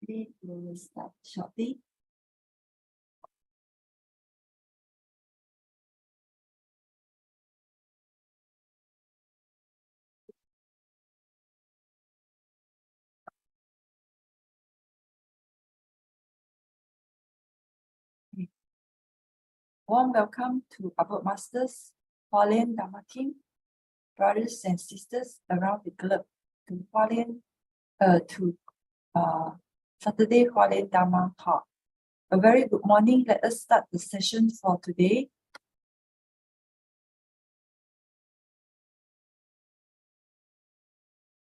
We will start shortly. Warm welcome to our masters, Hualien Dharma team, brothers and sisters around the globe to Saturday Hualien Dharma talk. A very good morning. Let us start the session for today.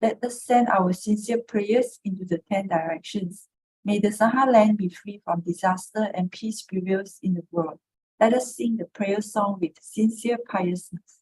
Let us send our sincere prayers into the 10 directions. May the Saha land be free from disaster and peace prevails in the world. Let us sing the prayer song with sincere piousness.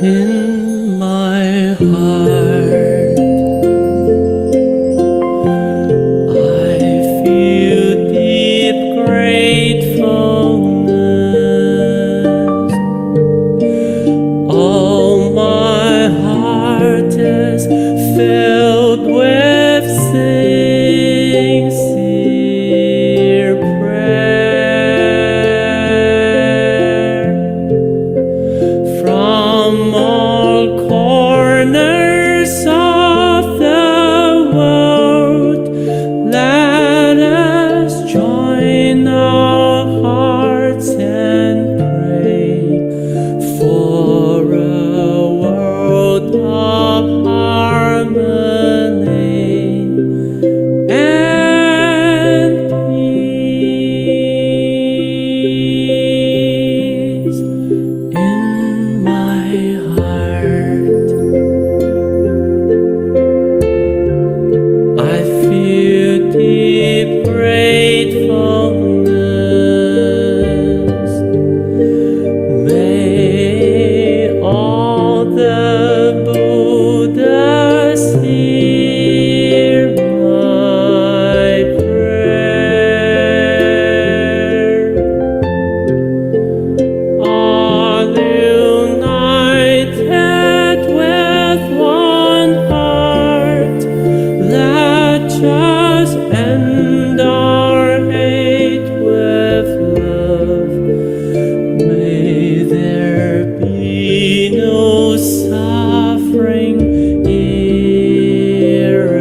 In my heart, I feel deep gratefulness. All my heart is filled with sincere prayer. From all corners of the world, let us join our hearts and pray for a world of harmony and peace. In my heart, I feel deep gratefulness. May all the Buddhas hear my prayer. All united with one heart, let us end our hate with love. May there be no suffering hereafter.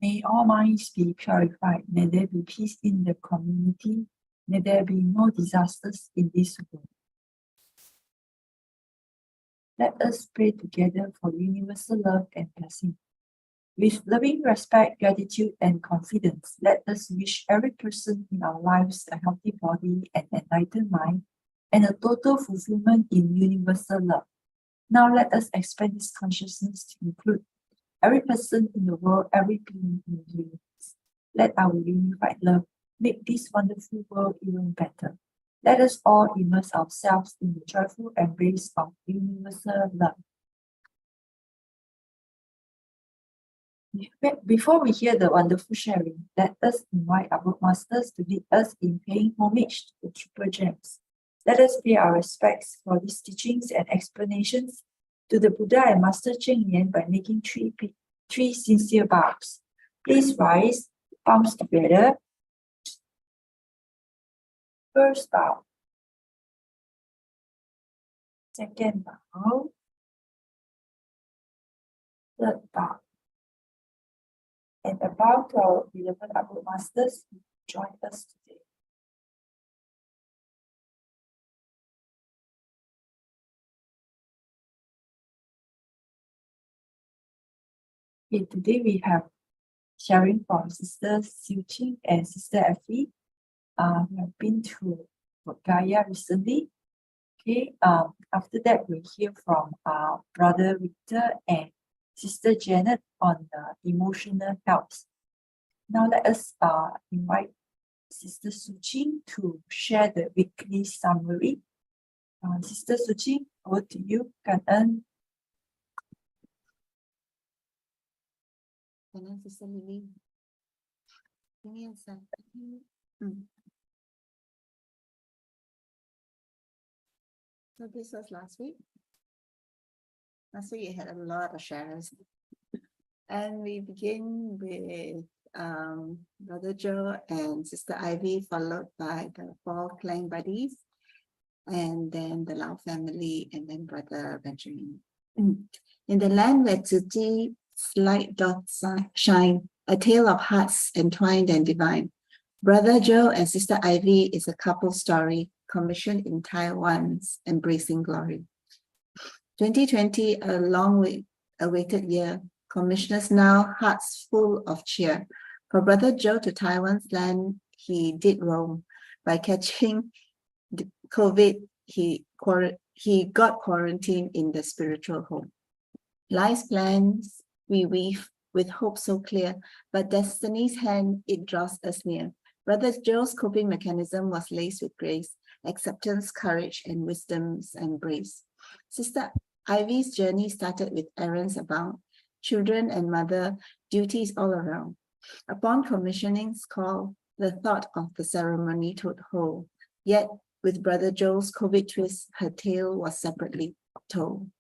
May all minds be purified. May there be peace in the community. May there be no disasters in this world. Let us pray together for universal love and blessing. With loving respect, gratitude, and confidence, let us wish every person in our lives a healthy body and enlightened mind, and a total fulfillment in universal love. Now let us expand this consciousness to include every person in the world, every being in the universe. Let our unified love make this wonderful world even better. Let us all immerse ourselves in the joyful embrace of universal love. Before we hear the wonderful sharing, let us invite our masters to lead us in paying homage to the Triple Gems. Let us pay our respects for these teachings and explanations to the Buddha and Master Cheng Yen by making three sincere bows. Please rise, palms together. First bow. Second bow. Third bow. And about our beloved Ablaze Masters who joined us today. Okay, today we have sharing from Sister Su Ching and Sister Effie. We have been to Gaia recently. Okay, after that we'll hear from Brother Victor and Sister Janet on emotional health. Now let us invite Sister Su Ching to share the weekly summary. Sister Su Ching, over to you. 感恩。Sister Lily. Give me a second. So this was last week. Last week you had a lot of shares. And we begin with Brother Joe and Sister Ivy, followed by the 4 clan buddies, and then the Lau family, and then Brother Benjamin. In the land where Tzu Chi light doth shine, a tale of hearts entwined and divine. Brother Joe and Sister Ivy is a couple story commissioned in Taiwan's embracing glory. 2020, a long-awaited year. Commissioners now hearts full of cheer. For Brother Joe to Taiwan's land, he did roam. By catching COVID, he got quarantined in the spiritual home. Life's plans we weave with hope so clear, but destiny's hand, it draws us near. Brother Joe's coping mechanism was laced with grace, acceptance, courage, and wisdom's embrace. Sister Ivy's journey started with errands abound, children and mother, duties all around. Upon commissioning's call, the thought of the ceremony took hold. Yet, with Brother Joe's COVID twist, her tale was separately told.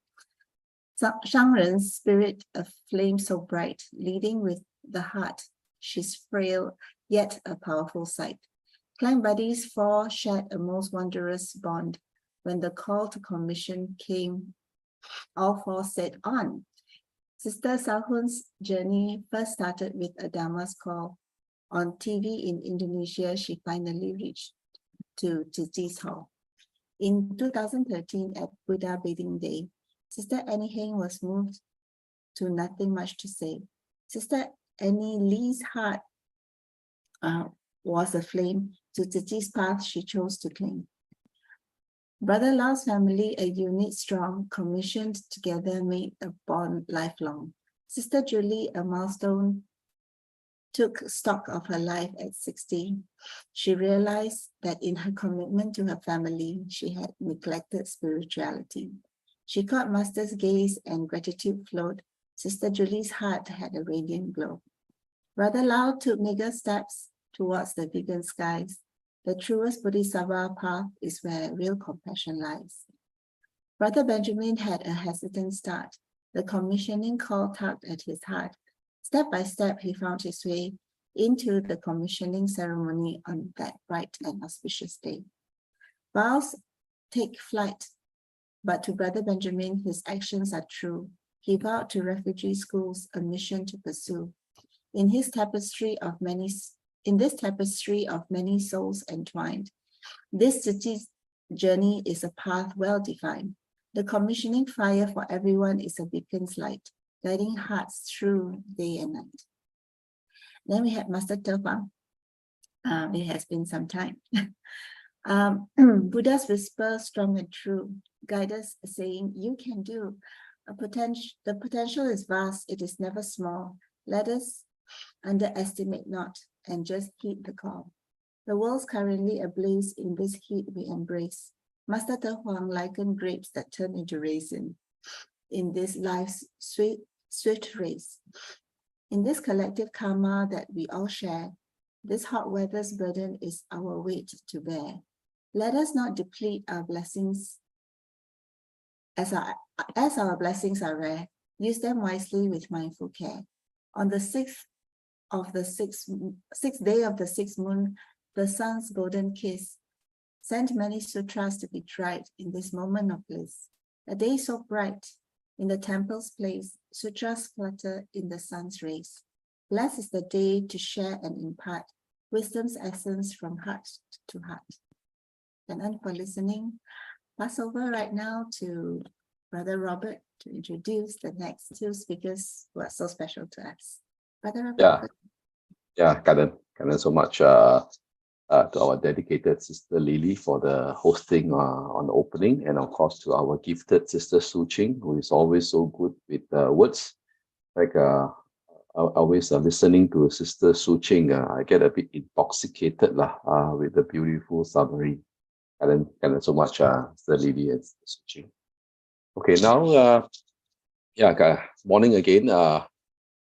Shangren's spirit, a flame so bright, leading with the heart, she's frail, yet a powerful sight. Clan buddies 4 shared a most wondrous bond. When the call to commission came, all 4 said on. Sister Sahun's journey first started with a Dharma's call. On TV in Indonesia, she finally reached to Tzu Chi's hall. In 2013, at Buddha Bathing Day, Sister Annie Heng was moved to nothing much to say. Sister Annie Lee's heart was aflame. To Tzu Chi's path she chose to cling. Brother Lau's family, a unit strong, commissioned together, made a bond lifelong. Sister Julie, a milestone, took stock of her life at 60. She realized that in her commitment to her family, she had neglected spirituality. She caught Master's gaze and gratitude flowed. Sister Julie's heart had a radiant glow. Brother Lau took meager steps towards the vegan skies. The truest Bodhisattva path is where real compassion lies. Brother Benjamin had a hesitant start. The commissioning call tugged at his heart. Step by step, he found his way into the commissioning ceremony on that bright and auspicious day. Vows take flight, but to Brother Benjamin, his actions are true. He vowed to refugee schools a mission to pursue. In this tapestry of many souls entwined, this city's journey is a path well defined. The commissioning fire for everyone is a beacon's light, guiding hearts through day and night. Then we have Master Tefang. It has been some time. Buddha's whisper, strong and true, guide us saying, you can do. The potential is vast, it is never small. Let us underestimate not and just heed the call. The world's currently ablaze, in this heat we embrace. Master Te Huang likened grapes that turn into raisin in this life's swift race. In this collective karma that we all share, this hot weather's burden is our weight to bear. Let us not deplete our blessings as our blessings are rare. Use them wisely with mindful care. On the sixth day of the sixth moon, the sun's golden kiss sent many sutras to be tried in this moment of bliss. A day so bright, in the temple's place, sutras flutter in the sun's rays. Blessed is the day to share and impart wisdom's essence from heart to heart. And then for listening, pass over right now to Brother Robert to introduce the next two speakers who are so special to us. Brother Robert. Karen so much to our dedicated Sister Lily for the hosting on the opening, and of course to our gifted Sister Su Ching, who is always so good with words. Like I always listening to Sister Su Ching, I get a bit intoxicated with the beautiful summary. Karen so much, Sister Lily and Sister Su Ching. Okay, now morning again.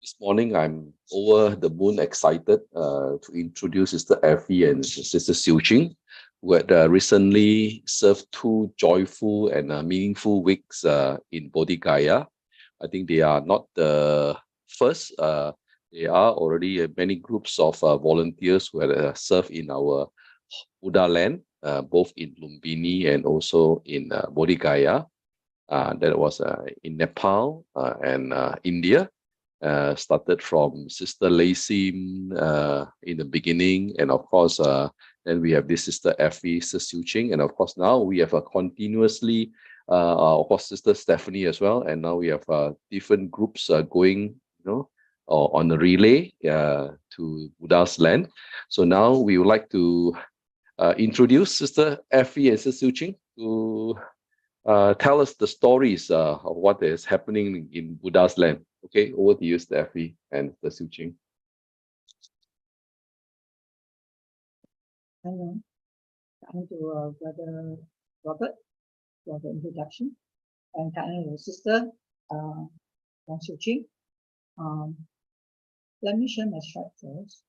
This morning, I'm over the moon excited to introduce Sister Effie and Sister Siew Ching, who had recently served 2 joyful and meaningful weeks in Bodhi Gaya. I think they are not the first. There are already many groups of volunteers who had served in our Buddha land, both in Lumbini and also in Bodhi Gaya. That was in Nepal and India. Started from Sister Lacey in the beginning, and of course then we have this Sister Effie, Sister Siew Ching, and of course now we have a continuously of course Sister Stephanie as well, and now we have different groups going on the relay to Buddha's land. So now we would like to introduce Sister Effie and Sister Siew Ching to tell us the stories of what is happening in Buddha's land. Okay, over to you, Effie and the Su Ching. Hello. Thank you, Brother Robert, for the introduction. And thank you, Sister Su Ching. Let me share my slide first.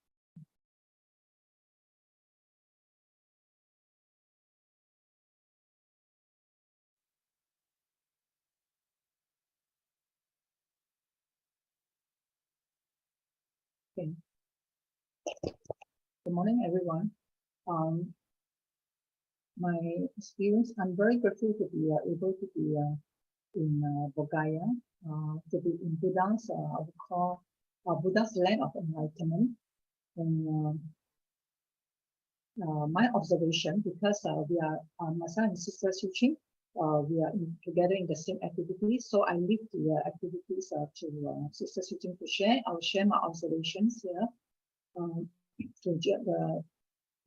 Okay. Good morning, everyone. My experience, I'm very grateful to be able to be in Bodhgaya, to be in Buddha's, I would call Buddha's land of enlightenment. And my observation, because we are, myself and Sister Siew Ching, we are together in the same activities. So I leave the activities to Sister Siew Ching to share. I'll share my observations here to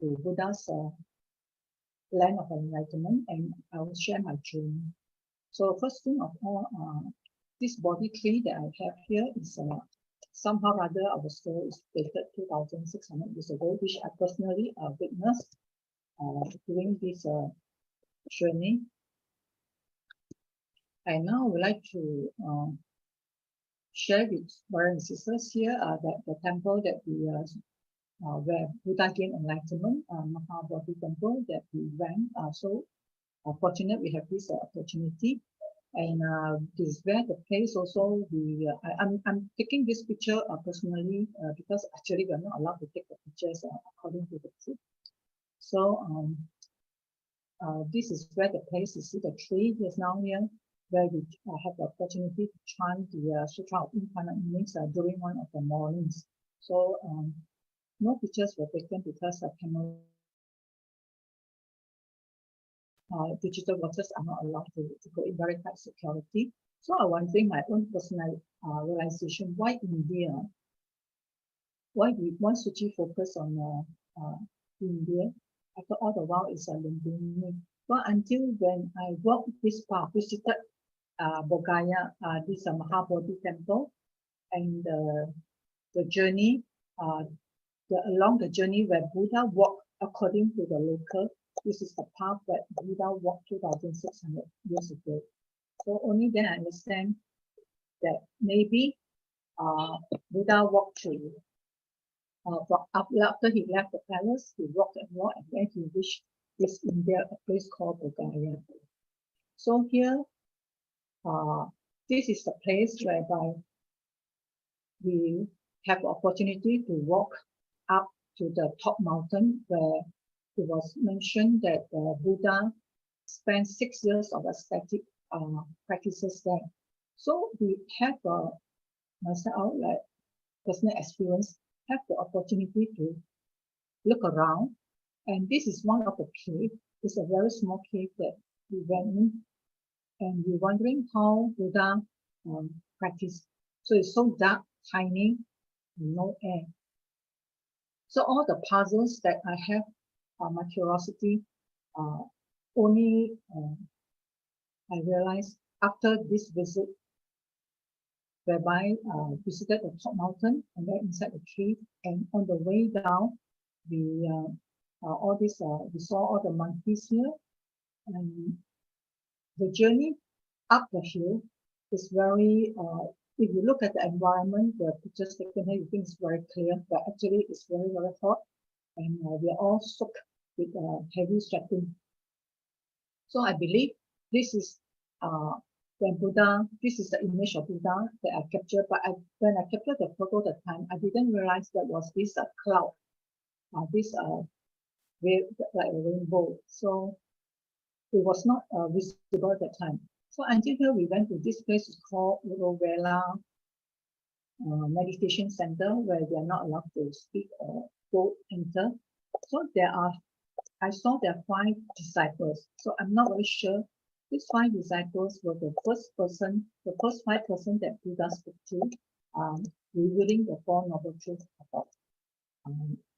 Buddha's land of enlightenment, and I will share my journey. So first thing of all, this body tree that I have here is somehow rather our story is dated 2,600 years ago, which I personally witnessed during this journey. I now would like to share with brothers and sisters here that the temple that we where Buddha gained enlightenment, Mahabodhi temple that we went. So fortunate we have this opportunity, and this is where the place also we. I'm taking this picture personally because actually we are not allowed to take the pictures according to the truth. So this is where the place. You see the tree is now here, where we have the opportunity to chant the Sutra of Infinite Meanings during one of the mornings. So no pictures were taken because camera digital watches are not allowed to go in very tight security. So I want to bring my own personal realization why India, why Tzu Chi focus on India. I thought all the while is Lumbini. But until when I walked this path, visited Bodhgaya, this Mahabodhi temple, and the journey, along the journey where Buddha walked according to the local, this is the path that Buddha walked 2,600 years ago. So only then I understand that maybe Buddha walked through. After he left the palace, he walked and walked, and then he reached this India, a place called Bodhgaya. So here, this is the place whereby we have the opportunity to walk up to the top mountain, where it was mentioned that Buddha spent 6 years of ascetic practices there. So we have myself, like personal experience, have the opportunity to look around. And this is one of the cave. It's a very small cave that we went in, and we're wondering how Buddha practiced. So it's so dark, tiny, no air. So all the puzzles that I have, my curiosity, only I realized after this visit, whereby visited the top mountain and then inside the cave, and on the way down, we we saw all the monkeys here, and the journey up the hill is very. If you look at the environment, the pictures taken here, you think it's very clear, but actually it's very, very hot, and we are all soaked with heavy sweating. So I believe this is when Buddha, this is the image of Buddha that I captured, but when I captured the photo at the time, I didn't realize there was this cloud, this like a rainbow. So it was not visible at that time. So until here, we went to this place called Urovela Meditation Center, where we are not allowed to speak or go enter. So I saw there are 5 disciples. So I'm not very sure these 5 disciples were the first 5 persons that Buddha spoke to, revealing the Four Noble Truths about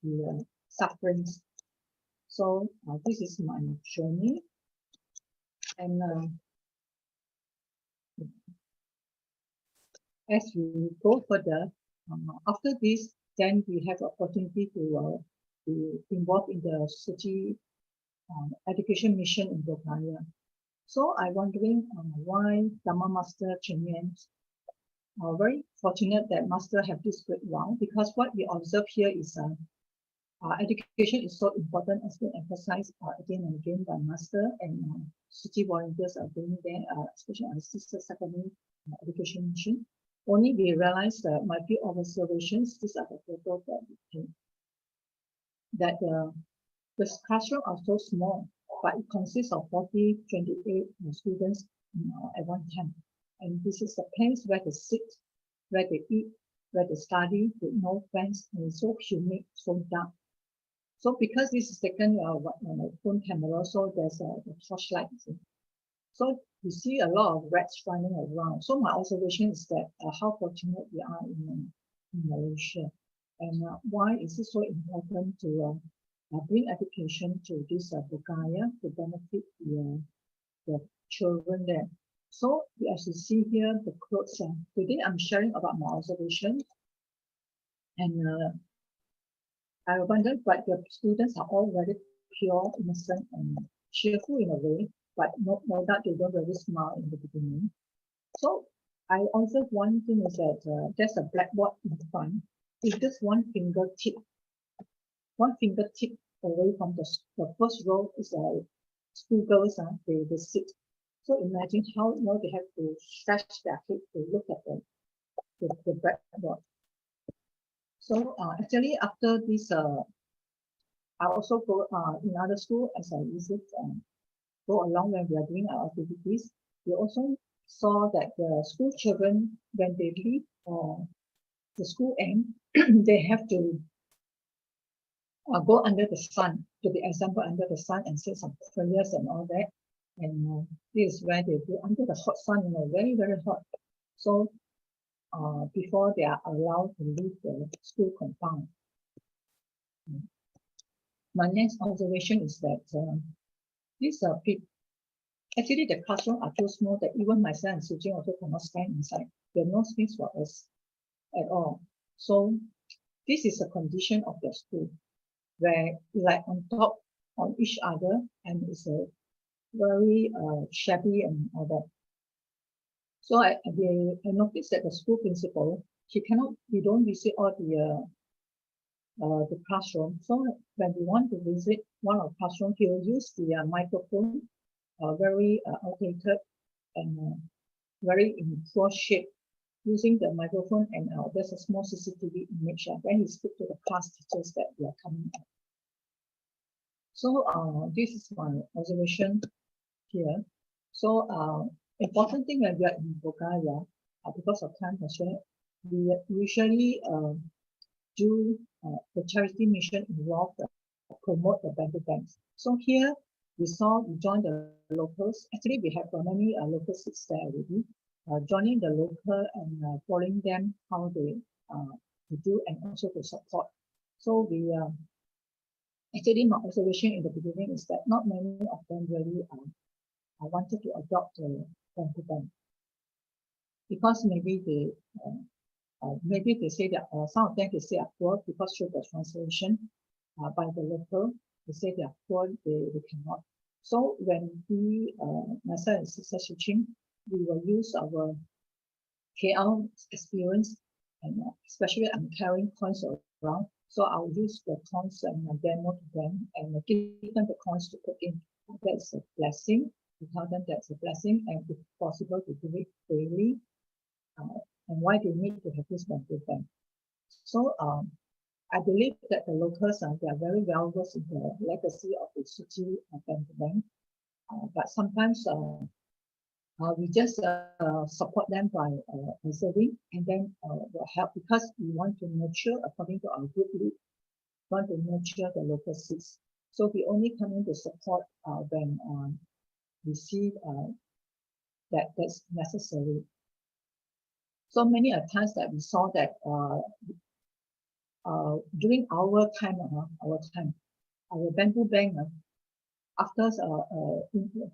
the sufferings. So this is my journey. And as we go further, after this, then we have the opportunity to involve in the Tzu Chi education mission in Bulgaria. So I'm wondering why Dhamma Master Chen Yuan, very fortunate that Master have this great wow, because what we observe here is education is so important, as been emphasized again and again by Master, and Tzu Chi volunteers are doing there, especially on Sister Secondary Education Mission. Only we realized that my few observations, these are the photos that we take, that the classroom are so small, but it consists of 28 students at one time. And this is the place where they sit, where they eat, where they study with no fans, and it's so humid, so dark. So because this is taken on my phone camera, so there's a torchlight. So you see a lot of rats running around. So my observation is that how fortunate we are in Malaysia, and why is it so important to bring education to this Bulgaria to benefit the children there. So as you see here, the clothes. Today I'm sharing about my observation, and I wondered, but the students are all very pure, innocent, and cheerful in a way, but no doubt they don't really smile in the beginning. So I observed one thing is that there's a blackboard in front. It's just one fingertip away from the first row is schoolgirls, they sit. So imagine how they have to stretch their head to look at the blackboard. So actually after this, I also go in other school as I visit go along when we are doing our activities. We also saw that the school children, when they leave the school end, they have to go under the sun, to be example under the sun and say some prayers and all that. And this is where they do under the hot sun, very, very hot. So before they are allowed to leave the school compound. My next observation is that these people, actually the classroom are too small that even myself and Su Ching also cannot stand inside. There's no space for us at all. So this is a condition of the school, where like on top on each other, and it's a very shabby and all that. So I noticed that the school principal, we don't visit all the classroom. So when we want to visit one of the classroom, he will use the microphone, very outdated and very in poor shape, using the microphone, and there's a small CCTV image. Then he speak to the class teachers that we are coming up. So this is my observation here. So important thing when we are in Bulgaria, because of time constraint, we usually do the charity mission involved promote the bamboo banks. So here we join the locals. Actually, we have many local seats there already. Joining the local and following them how they to do and also to support. So we actually my observation in the beginning is that not many of them really wanted to adopt the bamboo bank because maybe they say that some of them they say are poor because through the translation by the local, they say they are poor, they cannot. So when we, myself and Sister Su Ching, we will use our KL experience and especially I'm carrying coins around. So I'll use the coins and demo to them and give them the coins to put in. That's a blessing. To tell them that's a blessing and if possible to do it daily. And why they need to have this bamboo bank. So I believe that the locals they are very well versed in the legacy of the Tzu Chi bamboo bank. But sometimes we just support them by observing and then will help because we want to nurture according to our group lead, want to nurture the local seeds. So we only come in to support when we see that that's necessary. So many times that we saw that during our time, our bamboo bank, after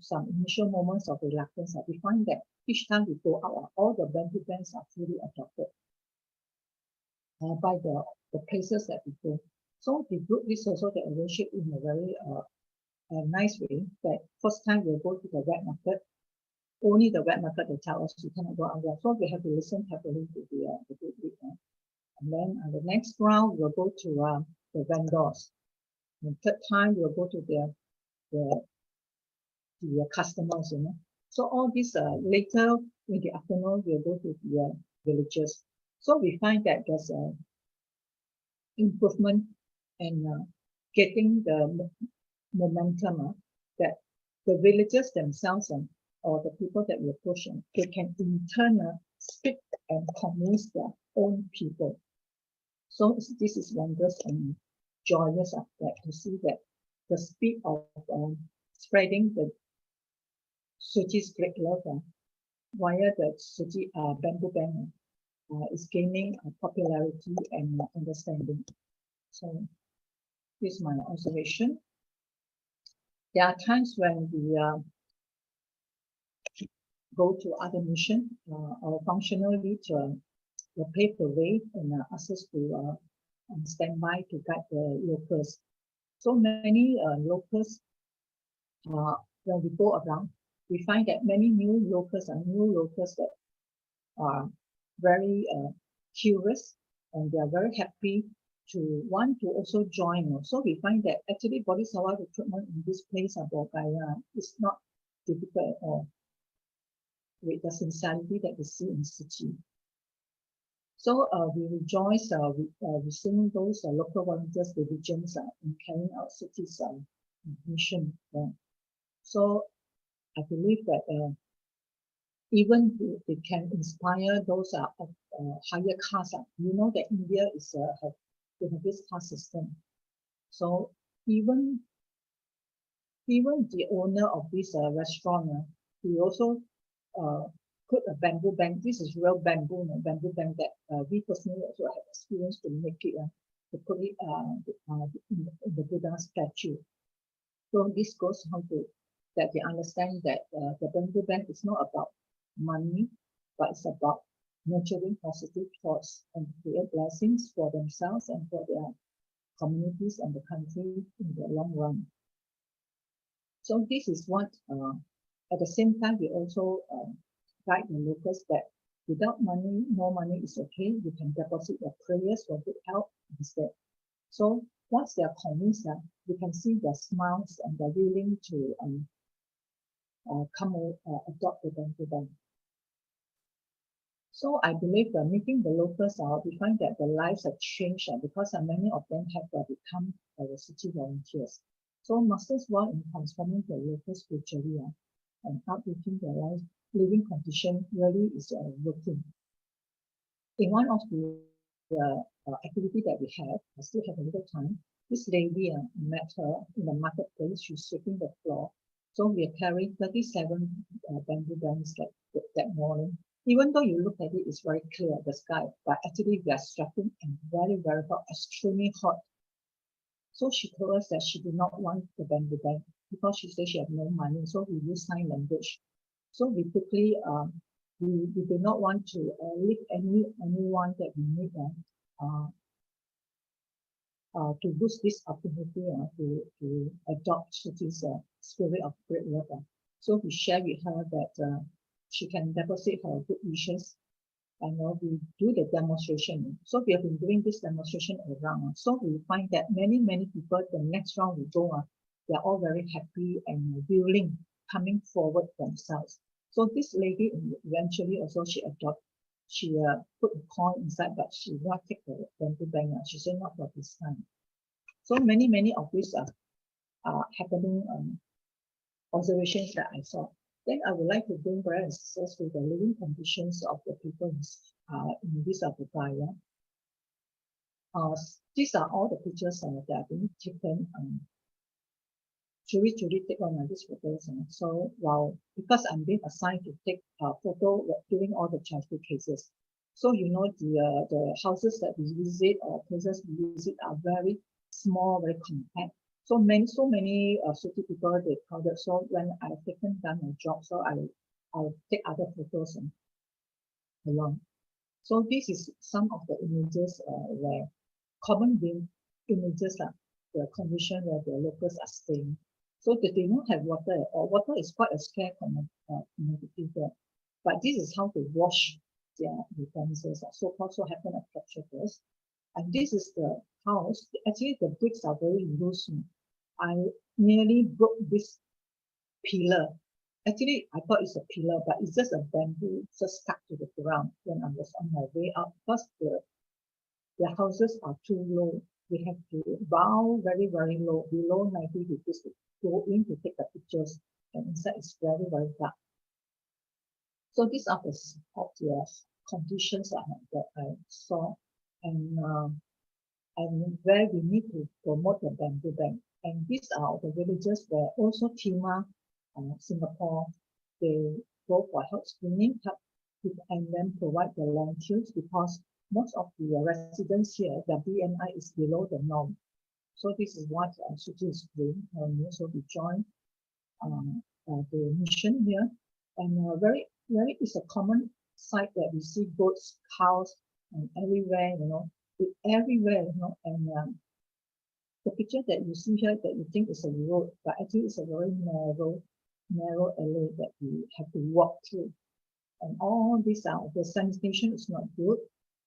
some initial moments of reluctance, we find that each time we go out, all the bamboo banks are fully adopted by the places that we go. So the group is also the arrangement in a very nice way. That first time we'll go to the wet market, only the wet market they tell us we cannot go out there. So we have to listen carefully to the group leader. And then the next round we'll go to the vendors. And third time we'll go to the customers, So all this later in the afternoon we'll go to the villages. So we find that there's a improvement and getting the momentum that the villagers themselves or the people that we approach, they can in turn speak and convince their own people. So this is wondrous and joyous to see that the speed of spreading the Tzu Chi's great love via the Tzu Chi bamboo bank is gaining popularity and understanding. So this is my observation. There are times when we go to other mission, our functional lead will pave the way and ask us to stand by to guide the locals. So many locals, when we go around, we find that many new locals that are very curious and they are very happy to want to also join. So we find that actually Bodhisattva recruitment in this place of Bulgaria is not difficult at all with the sincerity that we see in Tzu Chi. So we rejoice with seeing those local volunteers divisions in carrying out Tzu Chi's mission. So I believe that even they can inspire those of higher caste. You know that India is have this caste system. So even the owner of this restaurant, he also put a bamboo bank. This is real bamboo bank that we personally also have experience to make it, to put it in the Buddha statue. So this goes on to that they understand that the bamboo bank is not about money, but it's about nurturing positive thoughts and create blessings for themselves and for their communities and the country in the long run. So this is what, at the same time, we also guide the locals that without money, no money is okay. You can deposit your prayers for good health instead. So once they are convinced, you can see their smiles and they're willing to adopt the bamboo bank. So I believe that meeting the locals, we find that their lives have changed because many of them have become Tzu Chi volunteers. So Master's work in transforming the locals spiritually and uplifting their life, living condition really is working. in one of the activity that we have, I still have a little time. This lady met her in the marketplace. She's sweeping the floor. So we are carrying 37 bamboo bands that morning. Even though you look at it, it's very clear, the sky, but actually we are sweating and very, very hot, extremely hot. So she told us that she did not want the bamboo bag because she said she had no money. So we use sign language. So we quickly, we did not want to leave anyone that we meet to lose this opportunity to adopt this spirit of great love. So we share with her that she can deposit her good wishes, and we do the demonstration. So we have been doing this demonstration around. So we find that many people, the next round we go, they are all very happy and willing, coming forward themselves. So this lady eventually also she put a coin inside, but she will not take the bamboo bank. She said not for this time. So many of these are happening observations that I saw. Then I would like to bring brothers and sisters to the living conditions of the people in this Abugaya. These are all the pictures that have been taken. Julie take on these photos. So because I'm being assigned to take a photo during all the charity cases. So the houses that we visit or places we visit are very small, very compact. So many city people they crowded. So when I've done my job, so I'll take other photos along. So this is some of the images where common images like the condition where the locals are staying. So they do not have water at all. Water is quite a scarce commodity there. But this is how they wash their utensils. So also happen at capture first. And this is the house. Actually, the bricks are very loose. I nearly broke this pillar. Actually, I thought it's a pillar, but it's just a bamboo just stuck to the ground when I was on my way out because the houses are too low. We have to bow very, very low, below 90 degrees to go in to take the pictures. And inside is very, very dark. So these are the conditions that I saw. And where we need to promote the bamboo bank. And these are the villages where also Tima, Singapore, they go for help screening and then provide the lentils because most of the residents here, their BMI is below the norm. So this is what Su Ching is doing. So we join the mission here. And very it's a common sight that we see goats, cows, and everywhere, everywhere, and the picture that you see here that you think is a road, but actually it's a very narrow alley that we have to walk through. And all these the sanitation is not good,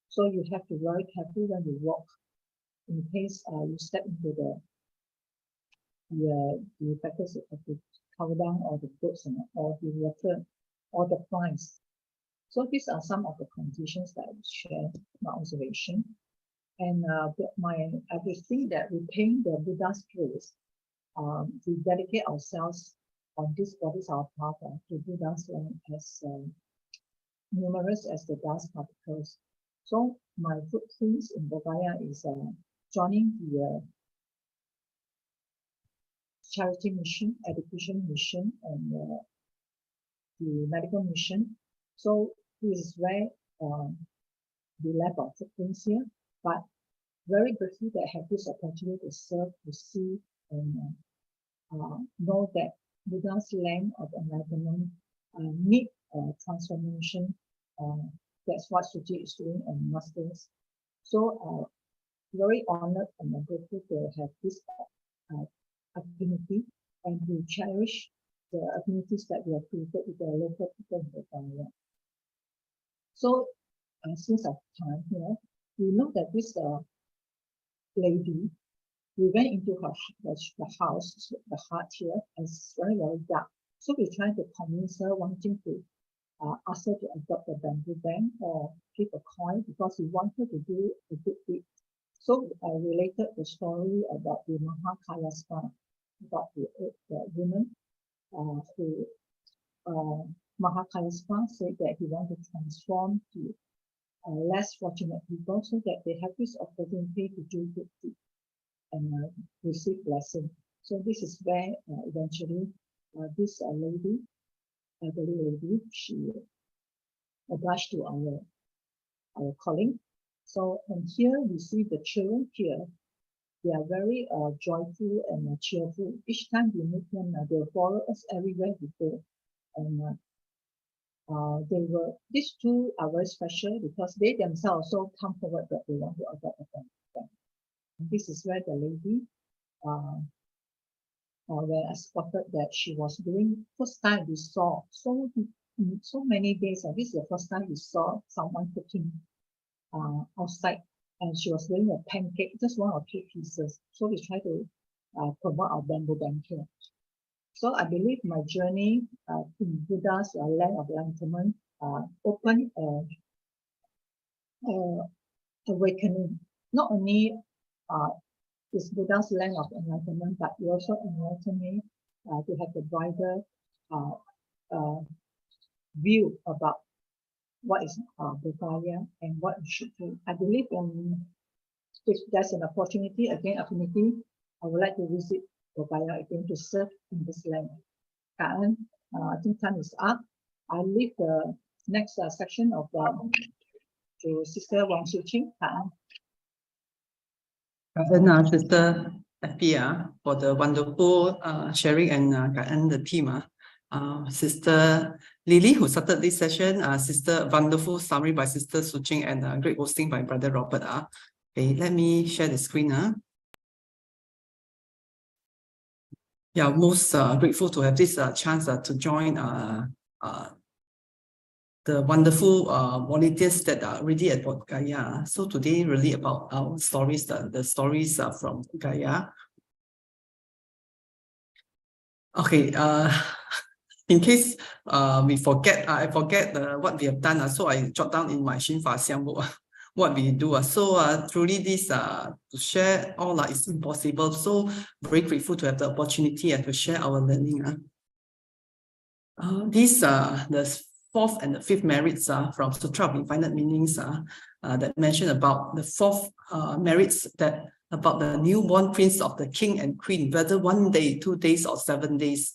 so you have to be very careful when you walk in case you step into the factors of the cow dung or the goats or the water or the flies. So these are some of the conditions that I will share my observation. And I will see that we paint the Buddha's place. We dedicate ourselves on this bodies our path to Buddha's land as numerous as the dust particles. So my footprints in Bodhgaya is joining the charity mission, education mission, and the medical mission. So this is where we left our footprints here, but very grateful that I have this opportunity to serve, to see, and know that Buddha's land of enlightenment need transformation. That's what Tzu Chi is doing and masters. So very honored and grateful to have this affinity, and we cherish the affinities that we have created with the local people in the area. So since our time here, we know that this lady, we went into the house, the hut here, and it's very, very dark. So we tried to convince her, wanting to ask her to adopt the bamboo bank or give a coin because we want her to do a good deed. So I related the story about the Mahakayaspa, about the woman who Mahakayaspa said that he wanted to transform the less fortunate people so that they have this opportunity to do good deed and receive blessing. So this is where eventually this lady, elderly lady, she obliged to our calling. So and here we see the children here. They are very joyful and cheerful. Each time we meet them, they follow us everywhere we go. And these two are very special because they themselves also come forward that they want to adopt a family. And this is where the lady, where I spotted that she was doing, first time we saw so many days, this is the first time we saw someone cooking outside, and she was doing a pancake, just one or two pieces. So we try to promote our bamboo bank here. So I believe my journey in Buddha's land of enlightenment opened awakening. Not only is Buddha's land of enlightenment, but it also enlightened me to have a brighter view about what is Bodhgaya and what we should do. I believe if there's an opportunity, affinity, I would like to visit Bodhgaya again to serve in this land. And I think time is up. I leave the next section of to Sister Su Ching. Sister Effie for the wonderful sharing and the team. Sister Lily, who started this session, Sister wonderful summary by Sister Su Ching, and great hosting by Brother Robert. Okay, let me share the screen. Yeah, most grateful to have this chance to join the wonderful volunteers that are already at Bodhgaya. So today really about our stories, the stories from Bodhgaya. Okay, in case we forget, I forget what we have done, so I jot down in my Xin Fa Xiang book what we do. So truly this to share all is impossible. So very grateful to have the opportunity to share our learning. These are the fourth and the fifth merits from Sutra of Infinite Meanings that mention about the fourth merits that about the newborn prince of the king and queen, whether 1 day, 2 days, or 7 days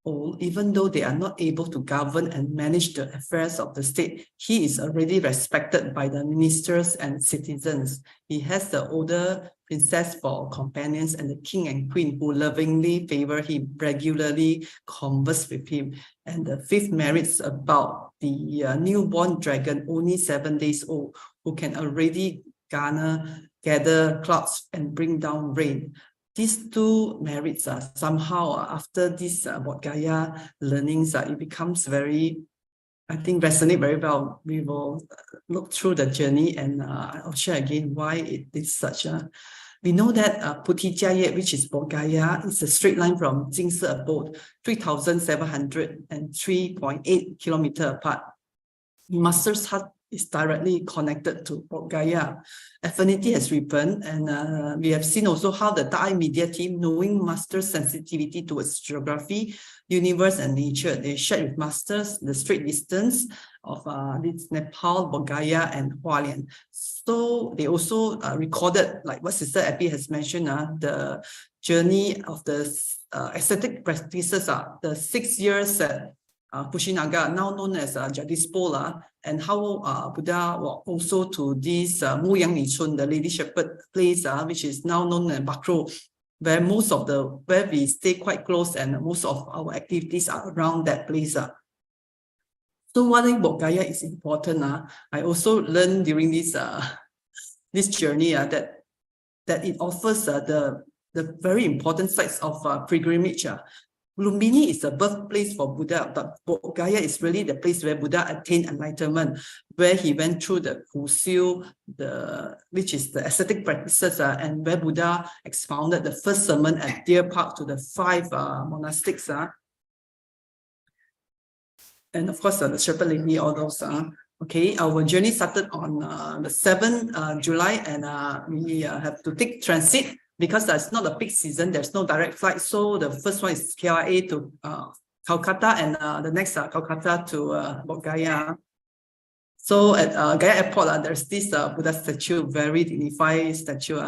old, even though they are not able to govern and manage the affairs of the state, he is already respected by the ministers and citizens. He has the older princess for companions and the king and queen who lovingly favor him, regularly converse with him. And the fifth merits about the newborn dragon, only 7 days old, who can already gather clouds and bring down rain. These two merits somehow after this Bodhgaya learnings, it becomes very, I think, resonate very well. We will look through the journey and I'll share again why it is such a. We know that Puthijaya, which is Bodhgaya, is a straight line from Jingsi Abode, 3,703.8 kilometers apart. Master's Hut is directly connected to Bodhgaya. Affinity has ripened, and we have seen also how the Thai media team, knowing Master's sensitivity towards geography, universe, and nature, they shared with Masters the straight distance of this Nepal, Bodhgaya, and Hualien. So they also recorded, like what Sister Effie has mentioned, the journey of the ascetic practices, the 6 years at Kushinaga, now known as Jadispola, and how Buddha walked also to this Muyang Nichun, the Lady Shepherd place, which is now known as Bakro, where where we stay quite close, and most of our activities are around that place. So why Bodhgaya is important, I also learned during this this journey that it offers the very important sites of pilgrimage. Lumbini is the birthplace for Buddha, but Bodhgaya is really the place where Buddha attained enlightenment, where he went through the Siew, which is the ascetic practices, and where Buddha expounded the first sermon at Deer Park to the 5 monastics. And of course, the Shepherd Lady, all those. Okay, our journey started on the 7th July, and we have to take transit. Because that's not a peak season, there's no direct flight. So the first one is KLIA to Calcutta, and the next Calcutta to Bodhgaya. So at Gaya Airport, there's this Buddha statue, very dignified statue.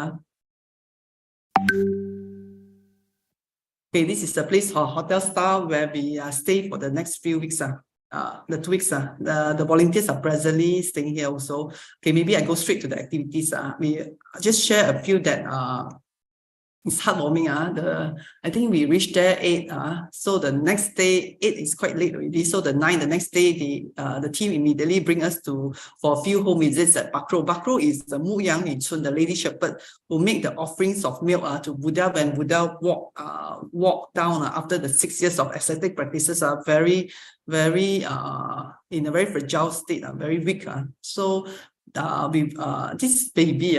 Okay, this is the place for hotel style where we stay for the next few weeks. The 2 weeks. The volunteers are presently staying here also. Okay, maybe I go straight to the activities. We just share a few that it's heartwarming. I think we reached there 8. So the next day, 8 is quite late already. So the 9, the next day, the team immediately bring us for a few home visits at Bakro. Bakro is the Mu Yang Ni Chun, the lady shepherd, who make the offerings of milk to Buddha when Buddha walk down after the 6 years of ascetic practices are very in a very fragile state, very weak. So this baby,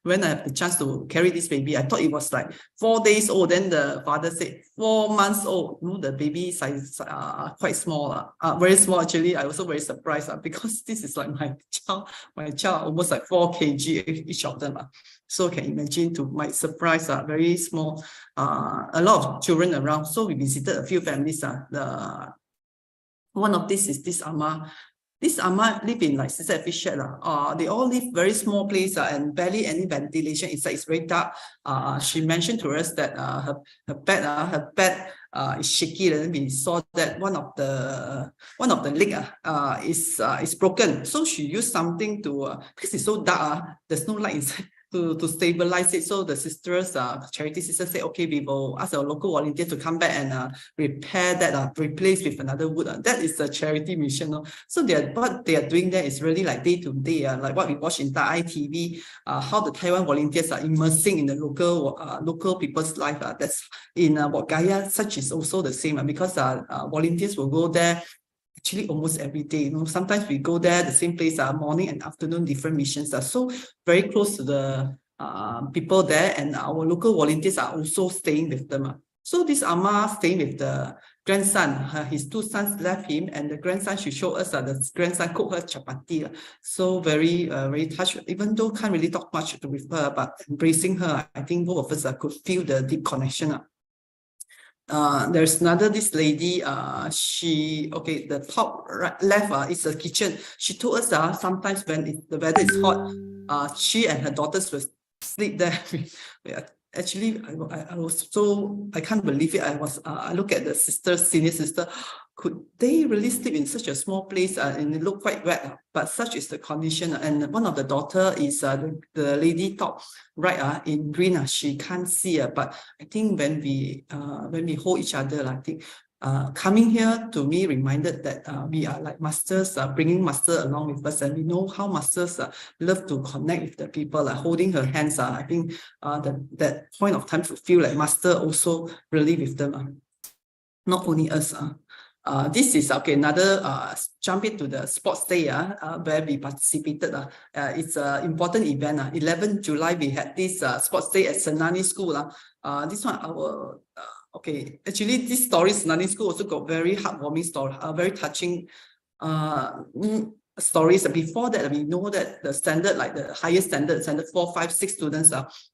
when I have the chance to carry this baby, I thought it was like 4 days old. Then the father said 4 months old. The baby size quite small, very small actually. I also very surprised because this is like my child almost like 4 kg each of them. So can imagine to my surprise, very small, a lot of children around. So we visited a few families. One of this is this Amma. This Amma live in like Sister Effie shared. They all live very small place and barely any ventilation inside. It's very dark. She mentioned to us that her bed is shaky. And we saw that one of the leg is broken. So she used something to because it's so dark. There's no light inside. To stabilize it. So the sisters, charity sisters say, okay, we will ask our local volunteers to come back and repair that, replace with another wood. That is the charity mission. So what they are doing there is really like day to day, like what we watch in Thai TV, how the Taiwan volunteers are immersing in the local people's life. That's in Wat Gaya, such is also the same because volunteers will go there actually almost every day. Sometimes we go there, the same place, morning and afternoon, different missions. So very close to the people there, and our local volunteers are also staying with them. So this Amma staying with the grandson. His 2 sons left him, and the grandson, she showed us the grandson cook her chapati. So very touched, even though can't really talk much with her, but embracing her, I think both of us could feel the deep connection. There's this lady, the top right, left is the kitchen. She told us sometimes when the weather is hot, she and her daughters will sleep there. Actually, I can't believe it. I look at the senior sister, could they really sleep in such a small place and it looked quite wet, but such is the condition. And one of the daughter is the lady top right in green, she can't see, but I think when we hold each other, I think coming here to me reminded that we are like masters, bringing master along with us, and we know how masters love to connect with the people, holding her hands. I think that point of time to feel like master also really with them, not only us. This is another jump into the sports day where we participated. It's an important event. 11 July we had this sports day at Senani School. This one actually this story Senani School also got very heartwarming story, very touching stories. Before that, we know that the standard, like the highest standard 4, 5, 6 students,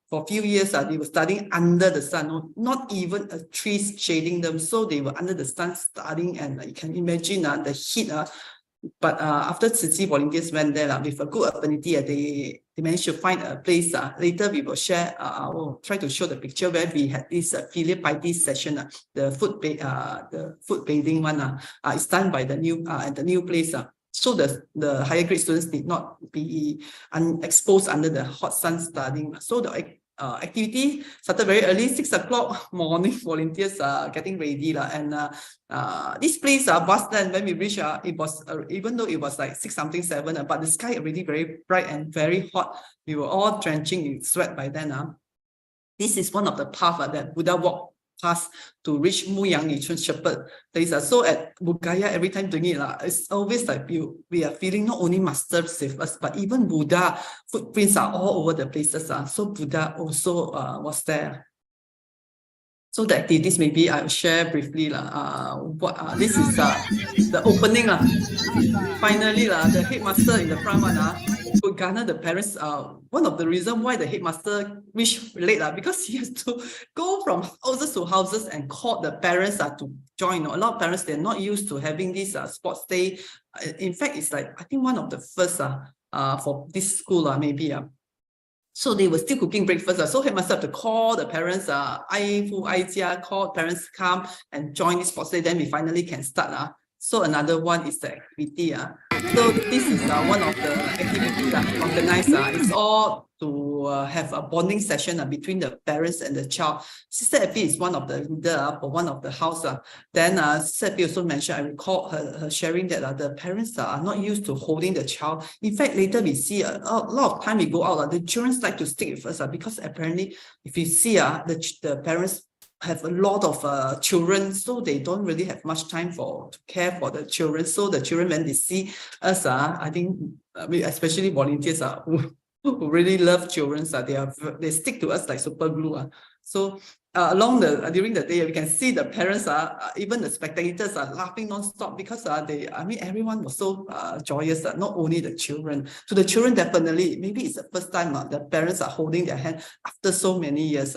for a few years, they were studying under the sun, not even a tree shading them. So they were under the sun studying, and you can imagine the heat. But after Tzu Chi volunteers went there with a good affinity, they managed to find a place. Later we will share, I will try to show the picture where we had this filial piety session, the foot bathing one. It's done by the new place. So the higher grade students did not be exposed under the hot sun studying. So the activity started very early, 6 o'clock morning, volunteers are getting ready. And this place, Boston, when we reached, it was, even though it was like 6 something 7, but the sky already very bright and very hot. We were all drenching in sweat by then. This is one of the paths that Buddha walked past to reach Mu Yang Ni Chun Shepherd place. So at Bugaya, every time doing it, it's always like we are feeling not only masters with us, but even Buddha footprints are all over the places. So Buddha also was there. So the activities, maybe I'll share briefly. This is the opening. Finally, the headmaster in the front one could garner the parents. One of the reasons why the headmaster reached late because he has to go from houses to houses and call the parents to join. A lot of parents, they're not used to having this sports day. In fact, it's like, I think one of the first for this school, maybe. So they were still cooking breakfast. So headmaster have to call the parents, call parents come and join this sports day. Then we finally can start. So another one is the activity. So this is one of the activities organized. It's all to have a bonding session between the parents and the child. Sister Effie is one of the leader for one of the house. Then Sister Effie also mentioned, I recall her sharing that the parents are not used to holding the child. In fact, later we see a lot of time we go out, the children like to stick with us because apparently if you see the parents have a lot of children, so they don't really have much time to care for the children. So the children, when they see us, I think especially volunteers who really love children, they stick to us like super glue. So during the day, we can see the parents even the spectators are laughing non-stop because everyone was so joyous. Not only the children. To the children, definitely, maybe it's the first time the parents are holding their hand after so many years.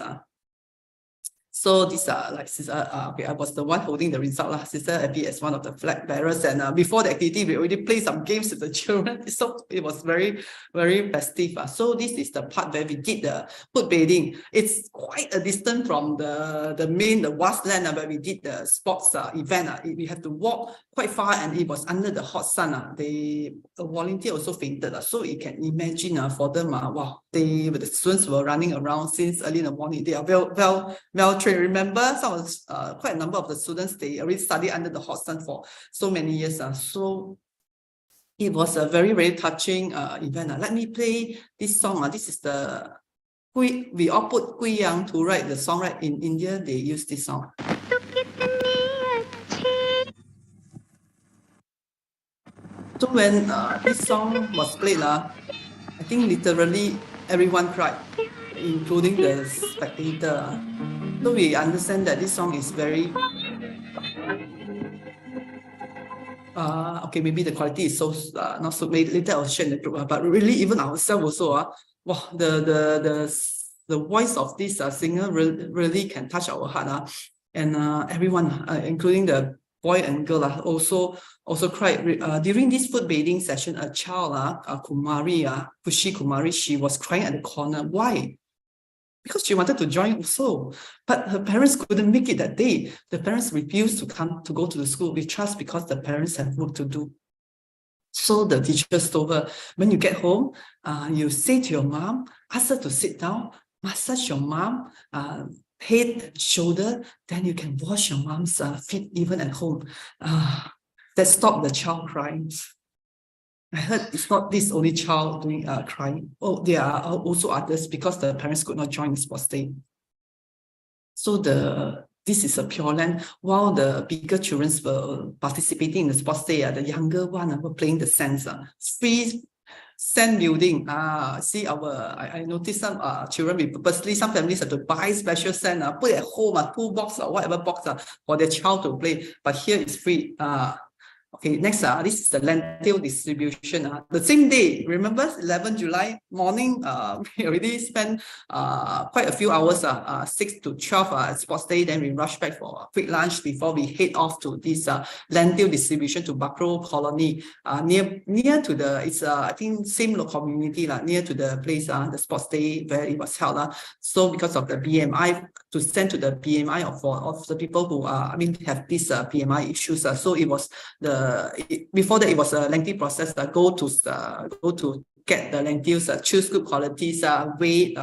So these are like I was the one holding the result. Sister Abby as one of the flag bearers, and before the activity, we already played some games with the children. So it was very, very festive. So this is the part where we did the foot bathing. It's quite a distance from the vast land where we did the sports event. We have to walk quite far, and it was under the hot sun. A volunteer also fainted. So you can imagine for them, wow, the students were running around since early in the morning. They are well trained. Remember, quite a number of the students, they already studied under the hot sun for so many years. So it was a very, very touching event. Let me play this song. This is we all put Gui Yang to write the song, right? In India, they use this song. So when this song was played, I think literally everyone cried, including the spectator. So we understand that this song is very okay, maybe the quality is so not so later I'll share in the group, but really even ourselves also wow, the voice of this singer really can touch our heart and everyone including the boy and girl also cried during this foot bathing session. A child Kumari Pushi Kumari, she was crying at the corner. Why? Because she wanted to join also, but her parents couldn't make it that day. The parents refused to go to the school. We trust because the parents have work to do. So the teachers told her, when you get home, you say to your mom, ask her to sit down, massage your mom, head, shoulder, then you can wash your mom's feet even at home. That stopped the child crying. I heard it's not this only child doing crying. Oh, there are also others because the parents could not join the sports day. So this is a Pure Land. While the bigger children were participating in the sports day, the younger one were playing the sands. Free sand building. See I noticed some children, we purposely, some families have to buy special sand, put it at home, pool box or whatever box for their child to play. But here it's free. Okay, next, this is the lentil distribution. The same day, remember 11 July morning, we already spent quite a few hours, 6 to 12 sports day. Then we rush back for a quick lunch before we head off to this lentil distribution to Bakro Colony, near to the, it's I think same community, near to the place, the sports day where it was held. So because of the BMI, to send to the BMI of the people who have this BMI issues. So it was before that it was a lengthy process. Go to get the lentils, choose good qualities, weigh,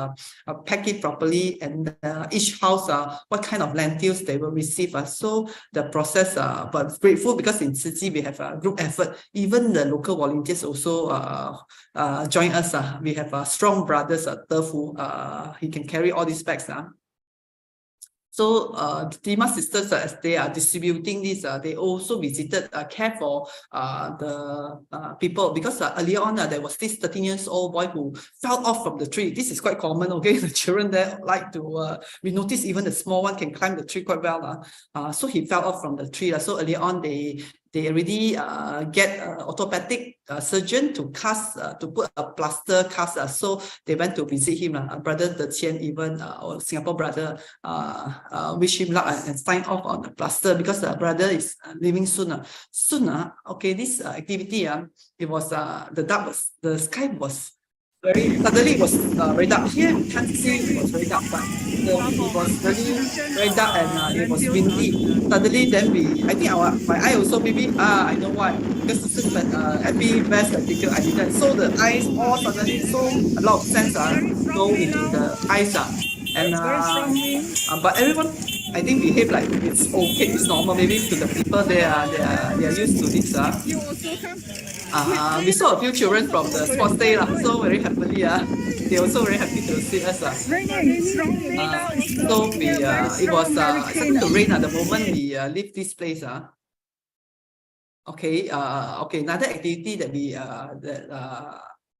pack it properly, and each house what kind of lentils they will receive. So the process, but grateful because in Tzu Chi we have a group effort. Even the local volunteers also join us. We have strong brothers, Tefu, he can carry all these bags. So the Tima sisters, as they are distributing this, they also visited care for the people, because earlier on there was this 13 years old boy who fell off from the tree. This is quite common, okay? The children there like to, we notice even the small one can climb the tree quite well. So he fell off from the tree. So earlier on they already get orthopedic surgeon to cast, to put a plaster cast. So they went to visit him. Brother De Qian, even our Singapore brother, wish him luck and sign off on the plaster, because the brother is leaving soon. Okay, this activity, it was the sky was suddenly it was very dark. Here we can't see it was very dark, but it was really very dark, and it was windy. Suddenly then I think my eye also maybe, I know why, because this is when Effie wears the picture, I didn't. So the eyes all suddenly, so a lot of sense go into the eyes. And but everyone, I think, behave like it's okay, it's normal. Maybe to the people they are used to this. We saw a few children from the sports day, so very happily. They also very happy to see us. So we it was starting to rain at the moment we leave this place. Okay, another activity that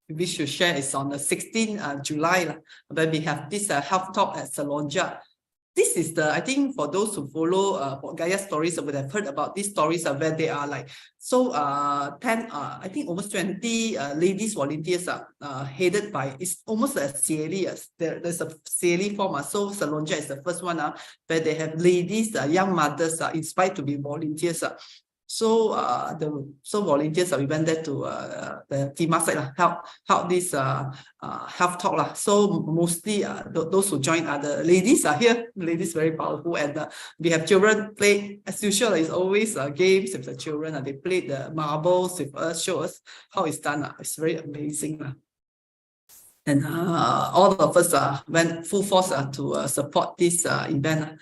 we should share is on the 16th July, when we have this health talk at Salonja. This is I think for those who follow Gaia stories would have heard about these stories where they are like, so 10, I think almost 20 ladies volunteers headed by, it's almost a Sieli, there's a Sieli form. So Salonja is the first one where they have ladies, young mothers inspired to be volunteers. So so volunteers, we went there to the Tima side, help this health talk. So mostly those who join are the ladies are here. Ladies very powerful, and we have children play as usual. It's always games with the children. They play the marbles with us, show us how it's done. It's very amazing. And all of us went full force to support this event.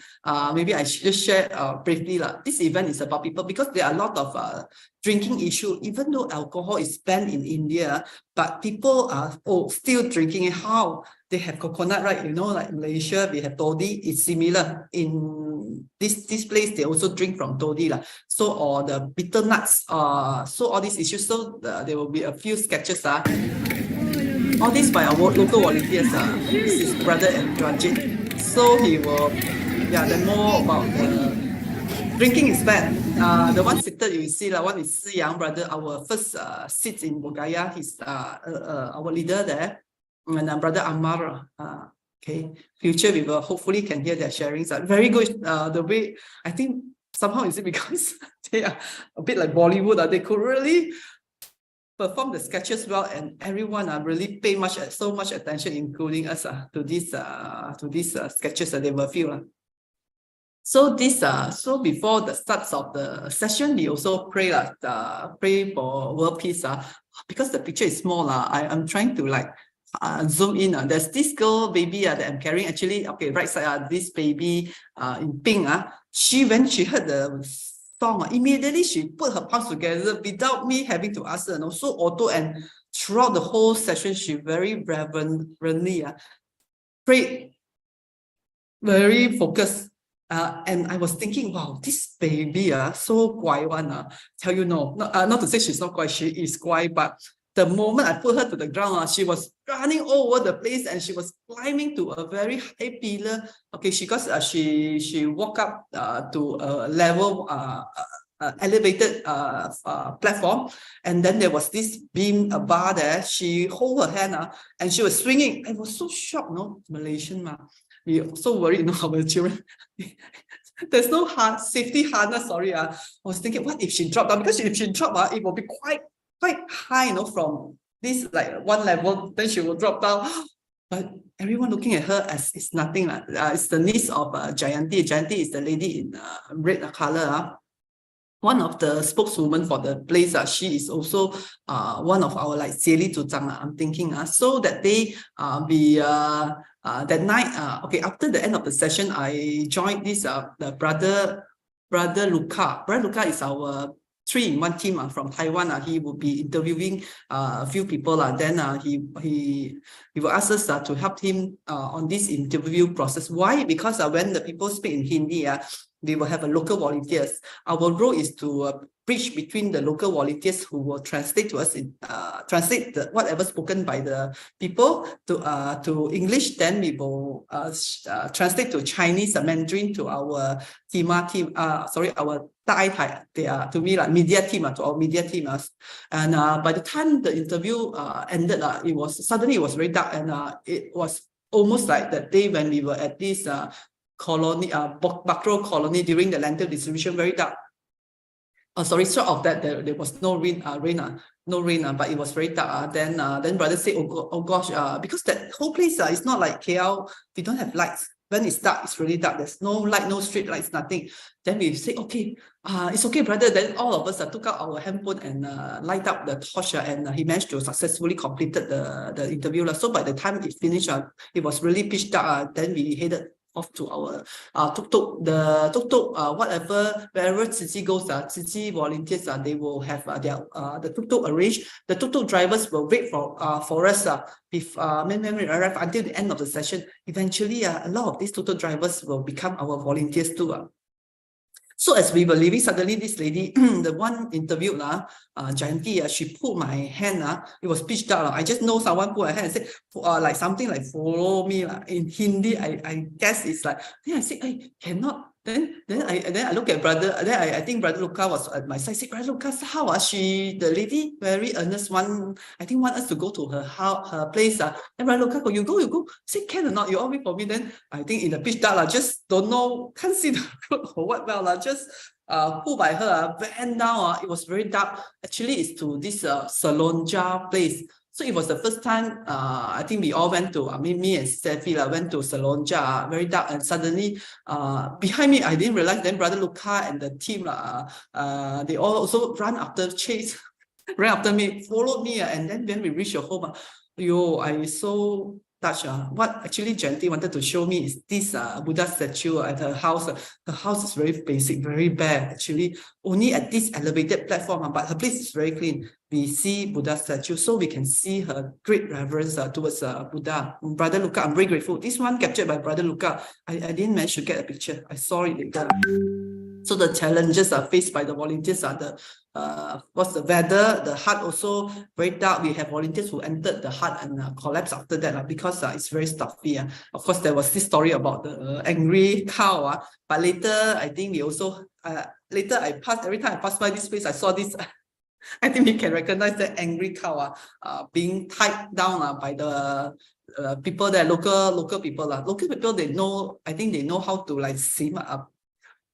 Maybe I should just share briefly. This event is about people, because there are a lot of drinking issue. Even though alcohol is banned in India, but people are still drinking. How? They have coconut, right? You know, like Malaysia, we have toddy. It's similar. In this place, they also drink from toddy. So, or the bitter nuts. So all these issues. So there will be a few sketches. All this by our local volunteers. This is brother and Rajit. So he will, then more about drinking is bad. The one seated you see, one is Siew brother, our first seat in Bulgaria. He's our leader there, and brother Amar. Okay, future we will hopefully can hear their sharings. Very good. The way, I think somehow is it because they are a bit like Bollywood. They could really perform the sketches well, and everyone really pay so much attention, including us, to these sketches that they will feel. So so before the starts of the session, we also pray for world peace. Because the picture is small. I'm trying to zoom in. There's this girl baby that I'm carrying. Actually, okay, right side, this baby in pink. When she heard the song, immediately she put her palms together without me having to ask her. So auto, and throughout the whole session, she very reverently prayed, very focused. And I was thinking, wow, this baby so guai one. Tell you no, not to say she's not guai, she is guai, but the moment I put her to the ground, she was running all over the place, and she was climbing to a very high pillar. Okay, she walked up to a level elevated platform, and then there was this beam, a bar there. She hold her hand and she was swinging. I was so shocked, Malaysian we so worried, our children. There's no safety harness. Sorry, I was thinking, what if she dropped down? Because if she dropped, it will be quite high, from this one level, then she will drop down. But everyone looking at her as it's nothing. It's the niece of Jayanti. Jayanti is the lady in red color. One of the spokeswomen for the place. She is also one of our Sieli Zuzang. I'm thinking. So that day, that night, okay, after the end of the session, I joined this the brother Luca. Brother Luca is our three in one team from Taiwan. He will be interviewing a few people. Then he will ask us to help him on this interview process. Why? Because when the people speak in Hindi, they will have a local volunteers. Our role is to bridge between the local volunteers who will translate to us in translate whatever spoken by the people to English. Then we will translate to Chinese Mandarin to our our they are to me like media team to our media team. And by the time the interview ended, it was very dark, and it was almost like that day when we were at this colony, Bakro colony during the lantern distribution, very dark. Short of that, there was no rain, but it was very dark. Then brother said, oh gosh, because that whole place is not like KL, we don't have lights. When it's dark, it's really dark. There's no light, no street lights, nothing. Then we say, okay, it's okay, brother. Then all of us took out our handphone and light up the torch, and he managed to successfully completed the interview. So by the time it finished, it was really pitch dark. Then we headed off to our tuk-tuk, wherever Tzu Chi goes, Tzu Chi volunteers, they will have the tuk-tuk arranged. The tuk-tuk drivers will wait for us when we arrive until the end of the session. Eventually, a lot of these tuk-tuk drivers will become our volunteers too. So as we were leaving, suddenly this lady, the one interviewed, Jayanti, she pulled my hand. It was pitch dark. I just know someone pulled my hand and said, like something like follow me. In Hindi, I guess it's like, then I said, I cannot. Then I look at brother. Then I think brother Luca was at my side. I said, brother Luca, how the lady very earnest want us to go to her place. And brother Luca, you go. I said, can or not? You all wait for me. Then I think in the pitch dark, just don't know, can't see the road or what just pulled by her, went down. It was very dark. Actually, it's to this Salonja place. So it was the first time, I think we all went to, me and Effie went to Salonja, very dark, and suddenly behind me, I didn't realize, then brother Luca and the team, they all also ran after me, followed me, and then when we reached your home, I so touched. What actually Jayanti wanted to show me is this Buddha statue at her house. Her house is very basic, very bare, actually, only at this elevated platform, but her place is very clean. We see Buddha statue, so we can see her great reverence towards Buddha. Brother Luca, I'm very grateful. This one captured by Brother Luca. I didn't manage to get a picture. I saw it later. So the challenges are faced by the volunteers are what's the weather, the hut also very dark. We have volunteers who entered the hut and collapsed after that because it's very stuffy. Of course, there was this story about the angry cow. But later, I think we also, every time I pass by this place, I saw this. I think we can recognize the angry cow being tied down by the people there, local people. Local people, they know, I think they know how to like sim up.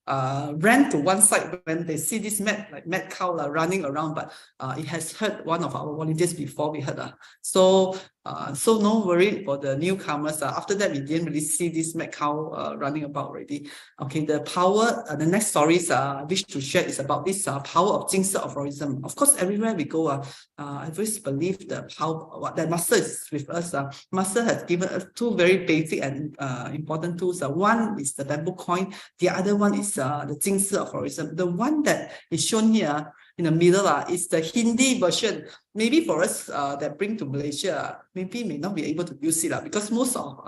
Ran to one side when they see this mad cow running around, but it has hurt one of our volunteers before we heard. So no worry for the newcomers. After that, we didn't really see this mad cow running about already. Okay, the power, the next stories I wish to share is about this power of Jing aphorism. Of course, everywhere we go, I always believe the power, that Master is with us. Master has given us two very basic and important tools. One is the bamboo coin. The other one is the Jing aphorism. The one that is shown here in the middle is the Hindi version. Maybe for us that bring to Malaysia, maybe may not be able to use it because most of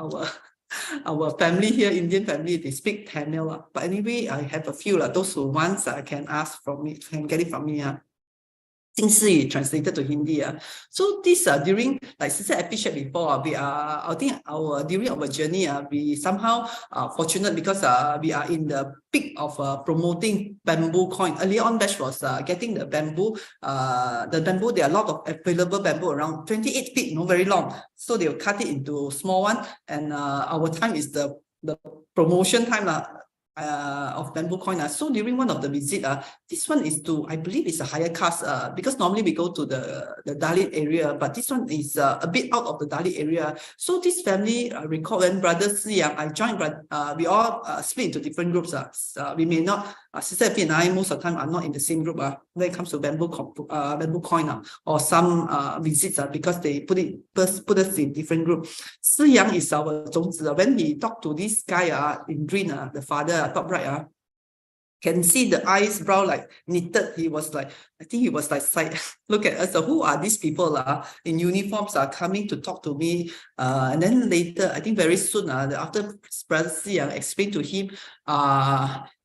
our family here, Indian family, they speak Tamil. But anyway, I have a few those who wants can ask from me, can get it from me. Jing translated to Hindi. So this during, like Sister Effie shared before, we are, I think during our journey, we somehow fortunate because we are in the peak of promoting bamboo coin. Earlier on, batch was getting the bamboo. There are a lot of available bamboo around 28 feet, not very long. So they will cut it into small one, and our time is the promotion time of bamboo coin. So during one of the visit, this one is to, I believe it's a higher caste because normally we go to the Dalit area, but this one is a bit out of the Dalit area. So this family recall when Brother Siew, I joined, we all split into different groups. We may not, Sister Effie and I most of the time are not in the same group when it comes to bamboo coin or some visits because they put us in different groups. Siew is our 种子. When he talked to this guy in green, the father top right, can see the eyes brow like knitted. He was like, I think he was like, look at us, who are these people in uniforms are coming to talk to me. And then later, I think very soon, after presidency, I explained to him,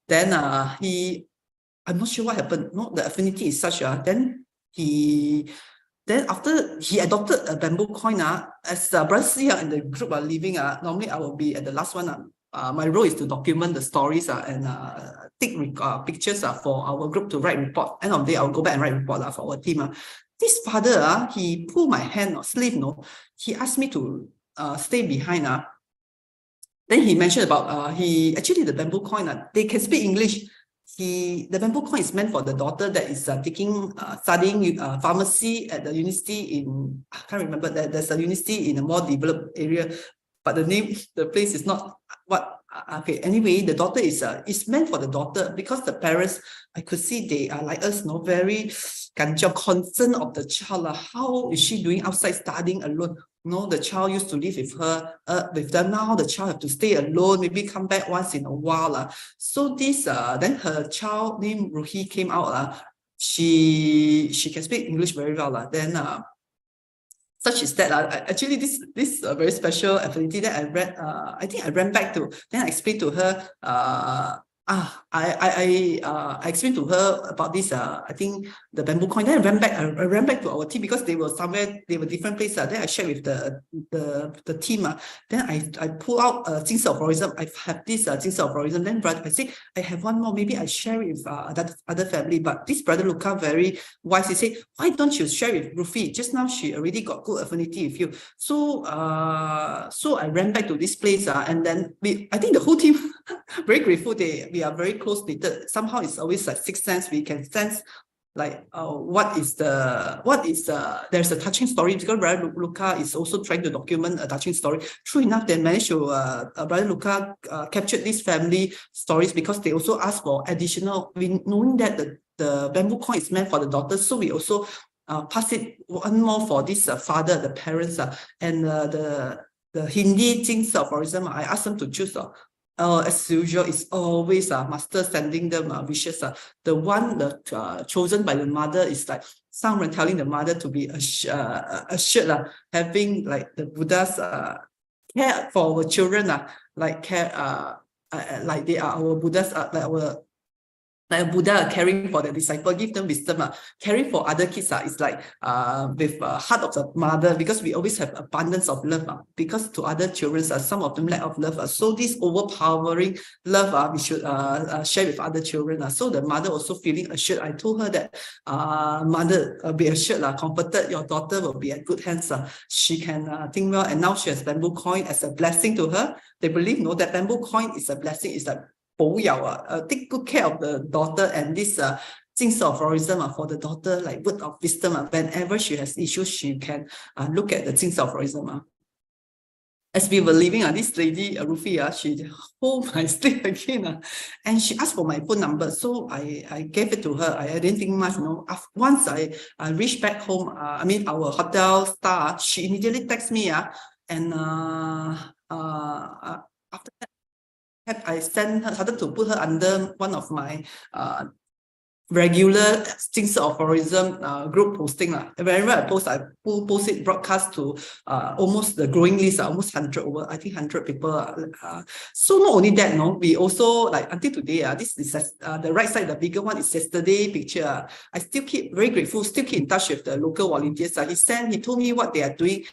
then I'm not sure what happened. No, the affinity is such, then after he adopted a bamboo coin, as the brothers and the group are leaving, normally I will be at the last one. My role is to document the stories and take pictures for our group to write report. End of the day, I'll go back and write report for our team. This father, he pulled my hand or sleeve, he asked me to stay behind. Then he mentioned about actually the bamboo coin, they can speak English. The bamboo coin is meant for the daughter that is studying pharmacy at the university in, I can't remember, there's a university in a more developed area, but the place is not what, okay, anyway, the daughter is meant for the daughter because the parents, I could see they are like us, very concerned of the child. How is she doing outside studying alone? The child used to live with them. Now the child have to stay alone, maybe come back once in a while. So this, then her child named Ruhi came out. She can speak English very well. Then such is that. Actually, this very special affinity that I read. I think I ran back to. Then I explained to her. I explained to her about this. I think the bamboo coin. Then I ran back to our team because they were somewhere. They were different places. Then I shared with the team. Then I pull out Jing of Tourism. I have this Jing of Tourism. Then brother, I say I have one more. Maybe I share it with other family. But this brother Luca very wise. He said, why don't you share with Rufi? Just now she already got good affinity with you. So I ran back to this place. And then I think the whole team very grateful. We are very close knitted. Somehow it's always like sixth sense. We can sense like there's a touching story because Brother Luca is also trying to document a touching story. True enough, they managed to Brother Luca captured these family stories because they also asked for additional, knowing that the bamboo coin is meant for the daughter, so we also pass it one more for this father, the parents, and the Hindi things, for example, I asked them to choose. As usual, it's always master sending them wishes. The one chosen by the mother is like someone telling the mother to be assured, having like the Buddha's care for our children, like care, like they are our Buddhas, like a Buddha caring for the disciple, give them wisdom. Caring for other kids is like with heart of the mother, because we always have abundance of love. Because to other children, some of them lack of love. So this overpowering love, we should share with other children. So the mother also feeling assured. I told her that, mother, be assured, comforted, your daughter will be at good hands. She can think well, and now she has bamboo coin as a blessing to her. They believe, that bamboo coin is a blessing. It's like take good care of the daughter, and this Jing of Tourism for the daughter, like word of wisdom. Whenever she has issues, she can look at the Jing of Tourism. As we were leaving, this lady, Rufi, she hold my sleeve again, and she asked for my phone number. So I gave it to her. I didn't think much. Once I reached back home, our hotel star, she immediately texted me, and after that, I started to put her under one of my regular Jing of Tourism group posting. Whenever I post, I post it broadcast to almost the growing list, almost 100 people. So not only that, we also, like until today, this is the right side, the bigger one is yesterday picture. I still keep very grateful, still keep in touch with the local volunteers. He told me what they are doing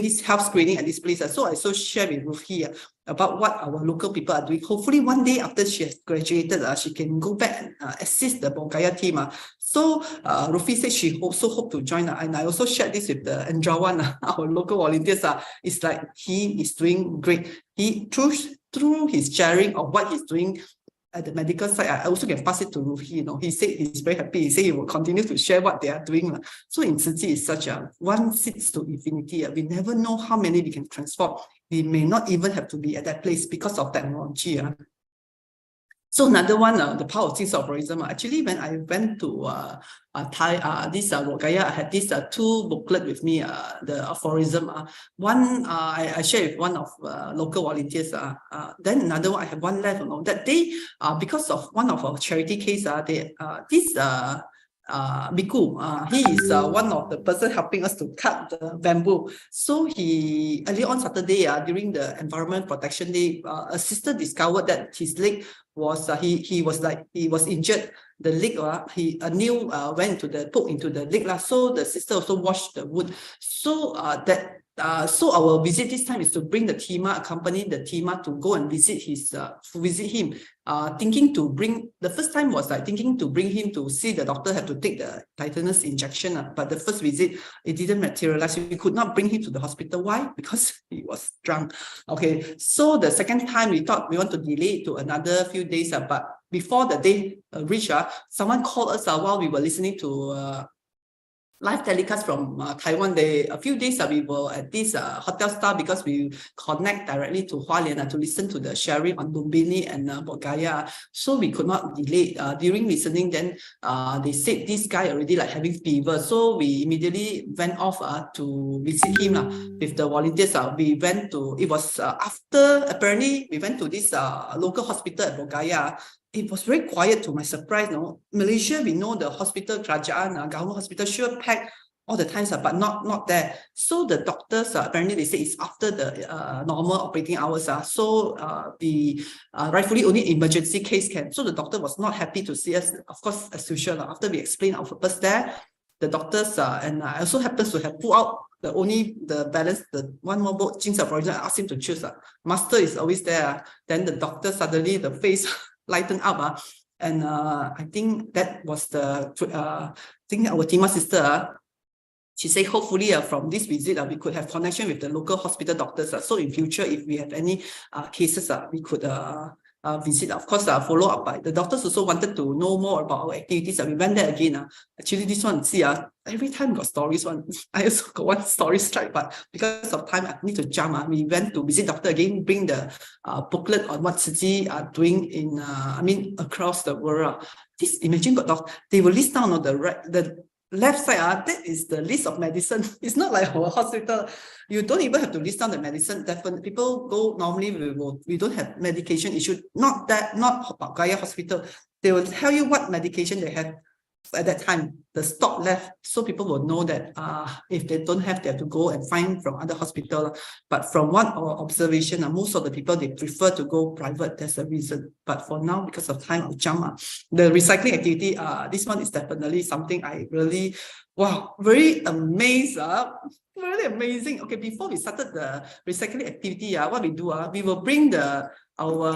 this health screening at this place. So I also share with Rufi about what our local people are doing. Hopefully one day after she has graduated, she can go back and assist the Bogaya team. So Rufi said she also hope to join, and I also shared this with the Andrawan, our local volunteers. It's like he is doing great. He through his sharing of what he's doing at the medical side, I also can pass it to Rufi. He said he's very happy. He said he will continue to share what they are doing. So in Tzu Chi is such a one seeds to infinity. We never know how many we can transform. We may not even have to be at that place because of technology. So another one, the power of aphorism. Actually, when I went to Thai, this Gaya, I had this two booklet with me, the aphorism. One I shared with one of local volunteers. Then another one, I have one left. That day, because of one of our charity case, this Biku, he is one of the person helping us to cut the bamboo. So he early on Saturday, during the Environment Protection Day, a sister discovered that his leg was he was injured. The leg, a nail went to the poke into the leg. So the sister also washed the wood. So so our visit this time is to bring the Tima, accompany the Tima to go and visit him. Thinking to bring, the first time was like thinking to bring him to see the doctor, have to take the tetanus injection. But the first visit, it didn't materialize. We could not bring him to the hospital. Why? Because he was drunk. Okay, so the second time we thought we want to delay it to another few days. But before the day reached, someone called us while we were listening to live telecast from Taiwan. A few days we were at this Hotel Star because we connect directly to Hualien to listen to the sharing on Lumbini and Gaya. So we could not delay. During listening, then they said this guy already like having fever. So we immediately went off to visit him with the volunteers. We went to, it was after, apparently we went to this local hospital at Gaya. It was very quiet, to my surprise. Malaysia, we know the hospital, Kerajaan, government hospital, sure packed all the times, but not there. So the doctors, apparently they say it's after the normal operating hours. So the rightfully only emergency case can. So the doctor was not happy to see us, of course, as usual. After we explained our purpose there, the doctors, and I also happens to have pulled out the balance, the one more boat, Jing's aphorism. I asked him to choose. Master is always there. Then the doctor, suddenly the face lighten up, and I think that was the thing. Our Tima sister, she said hopefully from this visit we could have connection with the local hospital doctors. So in future, if we have any cases, we could visit. Of course, follow up by the doctors also wanted to know more about our activities. We went there again. Actually, this one, see, every time got stories. I also got one story strike, but because of time, I need to jump. We went to visit doctor again, bring the booklet on what Tzu Chi are doing in, across the world. This, imagine, got they will list down on the left side, that is the list of medicine. It's not like our hospital. You don't even have to list down the medicine. Definitely, people go normally. We don't have medication issue. Not Gaya Hospital. They will tell you what medication they have at that time. The stock left, so people will know that if they don't have, they have to go and find from other hospital. But from what our observation, most of the people, they prefer to go private. There's a reason. But for now, because of time, I'll jump. The recycling activity, this one is definitely something I really, wow, very amazed. Really amazing. Okay, before we started the recycling activity, what we do, we will bring our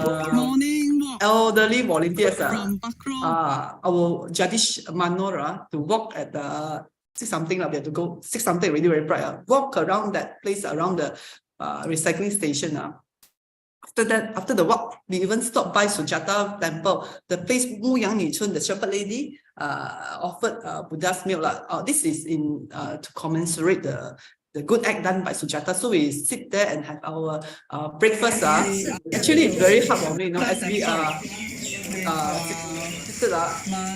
elderly volunteers, our Jadish Manora, to walk at the 6 something. We have to go 6 something, really very bright. Walk around that place, around the recycling station. After the walk, we even stopped by Sujata Temple, the place Muyang Nichun, the shepherd lady, offered Buddha's milk. This is in to commensurate the good act done by Sujata. So we sit there and have our breakfast. Actually, it's very heartwarming, as we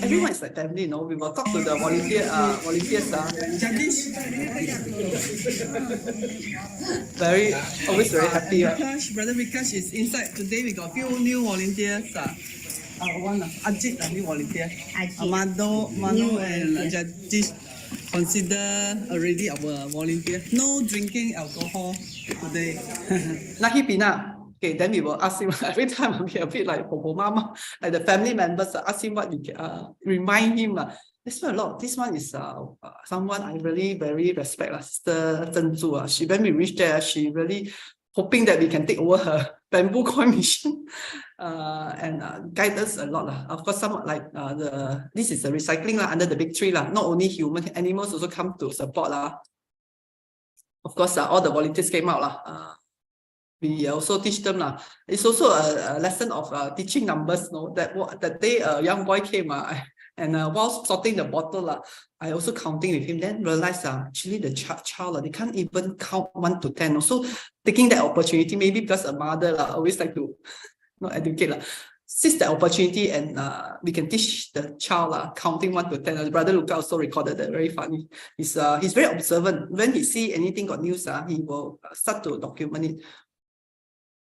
everyone is like family, we will talk to the volunteers. Always very happy. Brother Vikash is inside. Today we got a few new volunteers. One Ajit, a new volunteer. Mano and Jadish consider already our volunteer. No drinking alcohol today. Lucky Pina. Okay, then we will ask him every time. We a bit like Popo Mama, like the family members. Ask him what we remind him. There's a lot. This one is someone I really very respect, Sister Tzu. She, when we reached there, she really hoping that we can take over her bamboo coin mission and guide us a lot. Of course, some like this is the recycling under the big tree. Not only human, animals also come to support. Of course, all the volunteers came out. We also teach them. It's also a lesson of teaching numbers. That day a young boy came and while sorting the bottle, I also counting with him, then realized actually the child, they can't even count 1 to 10. Also taking that opportunity, maybe because a mother always like to not educate. seize the opportunity and we can teach the child counting 1 to 10. Brother Luca also recorded that, very funny. He's very observant. When he see anything got news, he will start to document it.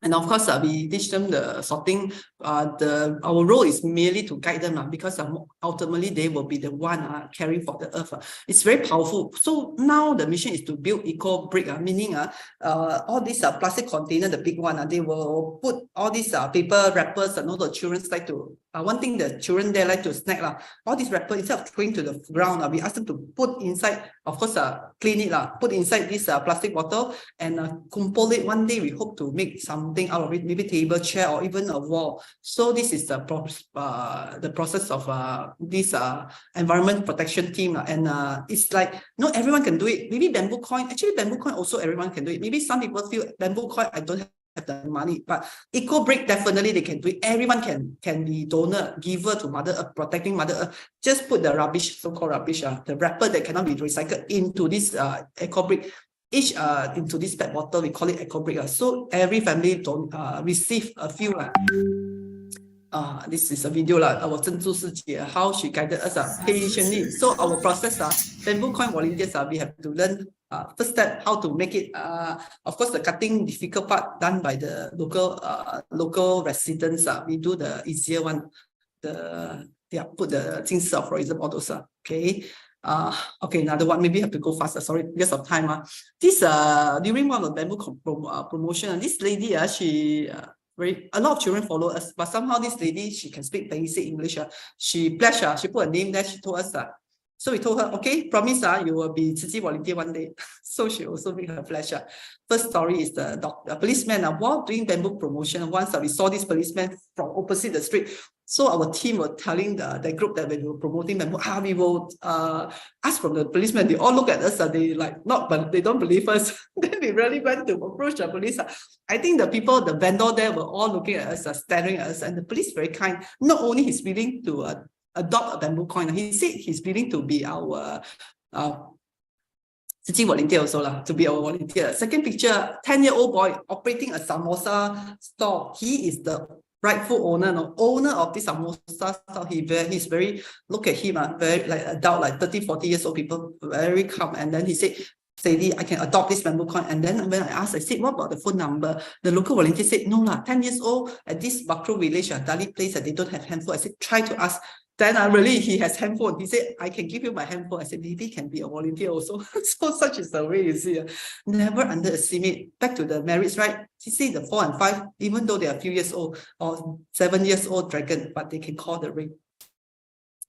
And of course, we teach them the sorting. Our role is merely to guide them because ultimately they will be the one caring for the earth. It's very powerful. So now the mission is to build eco brick, meaning all these plastic container, the big one, they will put all these paper wrappers. And all the children like to. One thing the children there like to snack all these wrappers, instead of throwing to the ground, we ask them to put inside. Of course, clean it put inside this plastic bottle and compose it. One day we hope to make something out of it, maybe table, chair, or even a wall. So this is the process of this environment protection team, and it's like not everyone can do it. Maybe bamboo coin. Actually, bamboo coin also everyone can do it. Maybe some people feel bamboo coin I don't have the money, but eco brick definitely they can do it. Everyone can be donor, giver to Mother Earth, protecting Mother Earth. Just put the rubbish, so-called rubbish, the wrapper that cannot be recycled into this eco brick. Each into this PET bottle, we call it eco brick. So every family don't receive a few. This is a video our Tzu Chi, how she guided us patiently. So our process bamboo coin volunteers we have to learn first step how to make it. Of course, the cutting difficult part done by the local residents. We do the easier one. Put the things for example, all those. Okay. Okay, another one. Maybe I have to go faster. Sorry, because of time. This during one of the bamboo promotion, this lady she. A lot of children follow us, but somehow this lady, she can speak basic English. She pledged, she put a name there, she told us that. So we told her, okay, promise you will be Tzu Chi volunteer one day. So she also made her pledge. First story is the policeman. While doing bamboo promotion, once we saw this policeman from opposite the street. So our team were telling the group that when we were promoting bamboo, we will ask from the policeman. They all look at us, they but they don't believe us. Then we really went to approach the police. I think the people, the vendor there were all looking at us, staring at us, and the police very kind. Not only he's willing to adopt a bamboo coin, he said he's willing to be our Tzu Chi volunteer also to be our volunteer. Second picture, 10-year-old boy operating a samosa store. He is the rightful owner of this samosa store. He's very, look at him, very like adult, like 30, 40 years old people, very calm. And then he said, Sadie, I can adopt this bamboo coin. And then when I asked, I said, what about the phone number? The local volunteer said, no 10 years old at this Bakru village, Dali place, they don't have handphone. I said, try to ask. Then really he has handphone. He said, I can give you my handphone. I said, maybe he can be a volunteer also. So such is the way you see. Never underestimate. Back to the merits, right? You see the 4 and 5, even though they are a few years old or 7 years old dragon, but they can call the ring.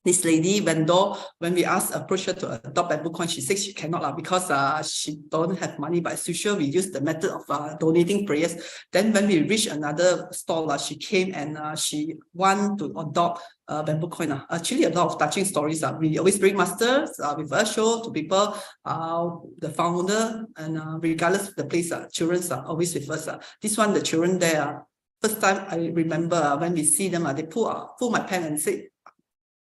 This lady vendor, when we approach her to adopt bamboo coin, she says she cannot because she don't have money. But as usual, we use the method of donating prayers. Then when we reach another stall, she came and she want to adopt bamboo coin. Actually, a lot of touching stories. We always bring masters with us, show to people, the founder, and regardless of the place, children are always with us. This one, the children there, first time I remember when we see them, they pull my pen and say,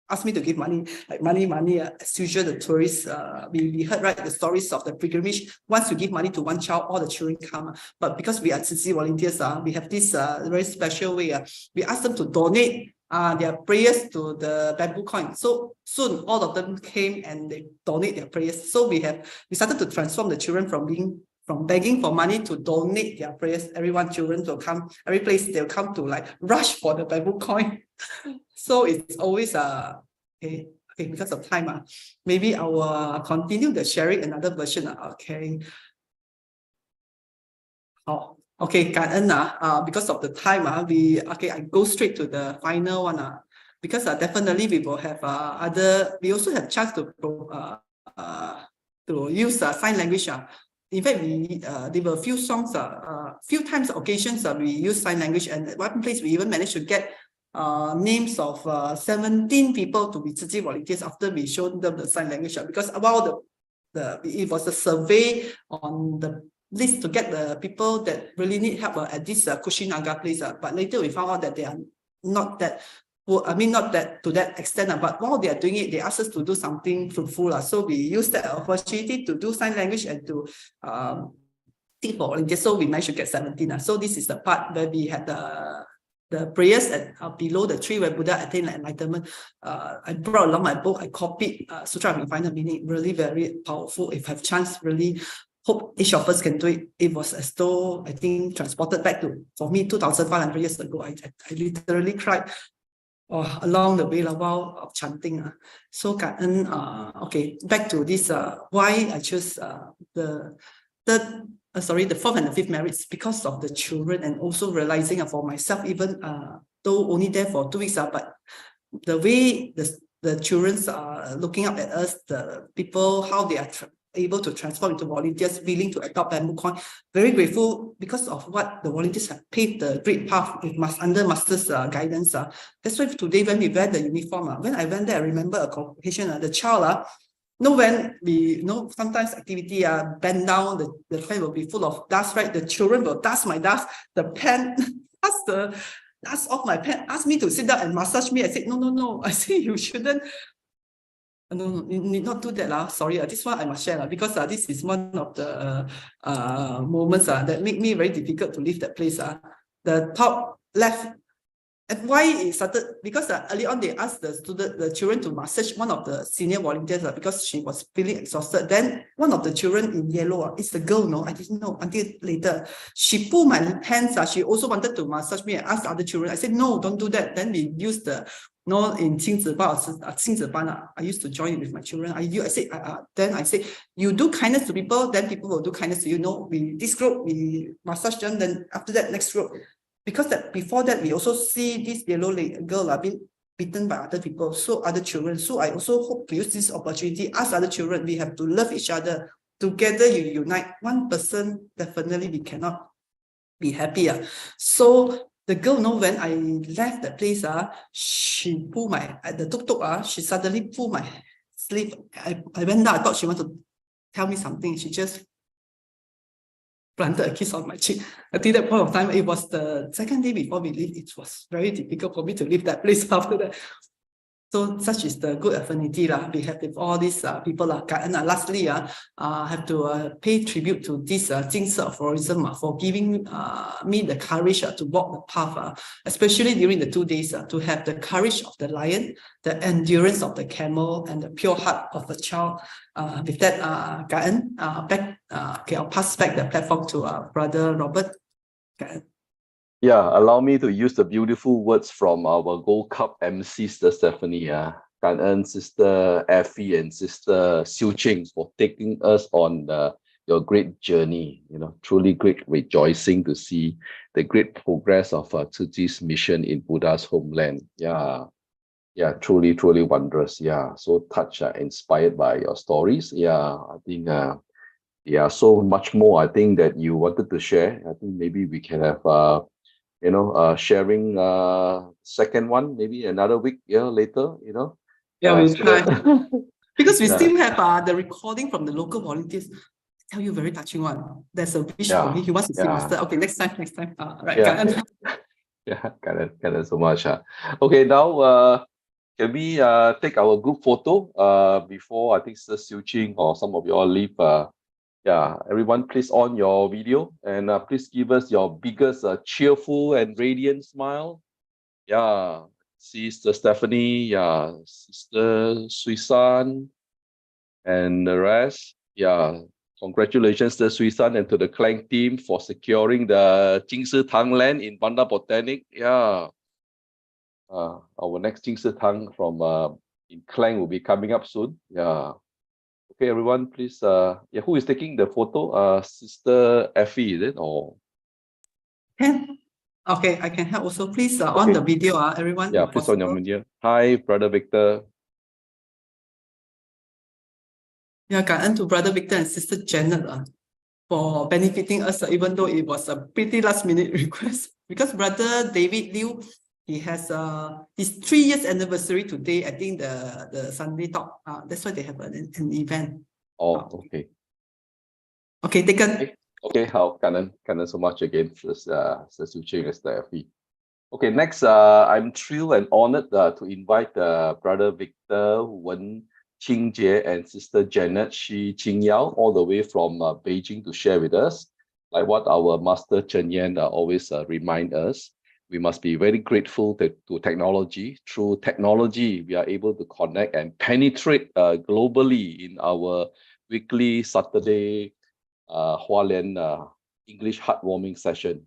ask me to give money, like money. As usual, the tourists, we heard the stories of the pilgrimage. Once you give money to one child, all the children come. But because we are Tzu Chi volunteers, we have this very special way. We ask them to donate their prayers to the bamboo coin. So soon, all of them came and they donate their prayers. So we started to transform the children from begging for money to donate their prayers. Children will come, every place they'll come to rush for the bamboo coin. So it's always okay, because of time, maybe I will continue the sharing another version. Okay. Okay, because of the time, I go straight to the final one. Because definitely we will have we also have chance to use sign language. In fact, there were a few songs, few times, occasions we use sign language, and at one place we even managed to get names of 17 people to be Tzu Chi volunteers after we showed them the sign language. Because while it was a survey on the list to get the people that really need help at this Kushinaga place, but later we found out that they are not that. Well, not that to that extent, but while they are doing it, they asked us to do something fruitful. So we used that opportunity to do sign language and to teach for volunteers. So we managed to get 17. So this is the part where we had the prayers at below the tree where Buddha attained enlightenment. I brought along my book. I copied Sutra of Infinite Meaning. Really very powerful. If I have chance, really hope each of us can do it. It was as though I think transported back to, for me, 2,500 years ago. I literally cried along the way while chanting. So okay, back to this. Why I chose the fourth and the fifth merits, because of the children, and also realizing for myself, even though only there for 2 weeks, but the way the children's are looking up at us, the people, how they are able to transform into volunteers, willing to adopt bamboo coin. Very grateful because of what the volunteers have paved the great path with under Master's guidance. That's why today when we wear the uniform, when I went there, I remember a convocation, the child, when we sometimes activity bend down, the pen will be full of dust, right? The children will dust my dust, the pen, dust off my pen, ask me to sit down and massage me. I said, no. I said, you shouldn't. No, you need not do that. Sorry, this one I must share because this is one of the moments that make me very difficult to leave that place. The top left. And why it started, because early on they asked the children to massage one of the senior volunteers because she was feeling exhausted. Then one of the children in yellow, it's the girl, no, I didn't know until later. She pulled my hands, she also wanted to massage me and asked other children. I said, no, don't do that. Then we used the, in 亲子班, I used to join with my children. Then I say, you do kindness to people, then people will do kindness to you. This group, we massage them, then after that, next group. Because before that, we also see this yellow girl being beaten by other people, so other children. So I also hope to use this opportunity, ask other children, we have to love each other. Together, you unite. One person, definitely we cannot be happier. So the girl, when I left the place, she pulled the tuk-tuk, she suddenly pulled my sleeve. I went down, I thought she wanted to tell me something. She just planted a kiss on my cheek. I think that point of time, it was the second day before we leave. It was very difficult for me to leave that place after that. So such is the good affinity we have with all these people. And lastly, have to pay tribute to this Jingse of Florism for giving me the courage to walk the path, especially during the 2 days, to have the courage of the lion, the endurance of the camel, and the pure heart of the child. With that, I'll pass back the platform to Brother Robert. Yeah, allow me to use the beautiful words from our Gold Cup MC, Sister Stephanie.感恩 Sister Effie and Sister Su Ching for taking us on your great journey. Truly great rejoicing to see the great progress of Tzu Chi's mission in Buddha's homeland. Yeah, truly wondrous. Yeah, so touched, inspired by your stories. Yeah, I think so much more. I think that you wanted to share. I think maybe we can have sharing second one, maybe another week later, Yeah, we'll try. Because we Yeah. still have the recording from the local volunteers. I tell you, very touching one. There's a wish for me. He wants to see Master. Okay, next time. Right. Yeah, got it so much. Okay, now can we take our group photo before I think Sister Siew Ching or some of you all leave? Yeah, everyone, please on your video and please give us your biggest cheerful and radiant smile. Yeah, Sister Stephanie, yeah, Sister Suisan, and the rest. Yeah, congratulations to Suisan and to the Klang team for securing the Jingshi Tang land in Banda Botanic. Yeah, our next Jingshi Tang from in Klang will be coming up soon. Yeah. Okay, everyone, please. Who is taking the photo? Sister Effie, is it? Or okay, I can help also. Please on the video, everyone. Yeah, please on your video. Hi, Brother Victor. Yeah,感恩 to Brother Victor and Sister Janet for benefiting us, even though it was a pretty last-minute request. Because Brother David Liu, he has his 3 years anniversary today. I think the Sunday talk. That's why they have an event. Oh, okay. Okay, taken. Okay, how Canon so much again, Sister Su Ching and Sister Effie. Okay, next, I'm thrilled and honored to invite Brother Victor Wen Qingjie and Sister Janet Shi Qingyao all the way from Beijing to share with us, like what our Master Chen Yan always remind us. we must be very grateful to technology. Through technology, we are able to connect and penetrate globally in our weekly Saturday Hualien English heartwarming session.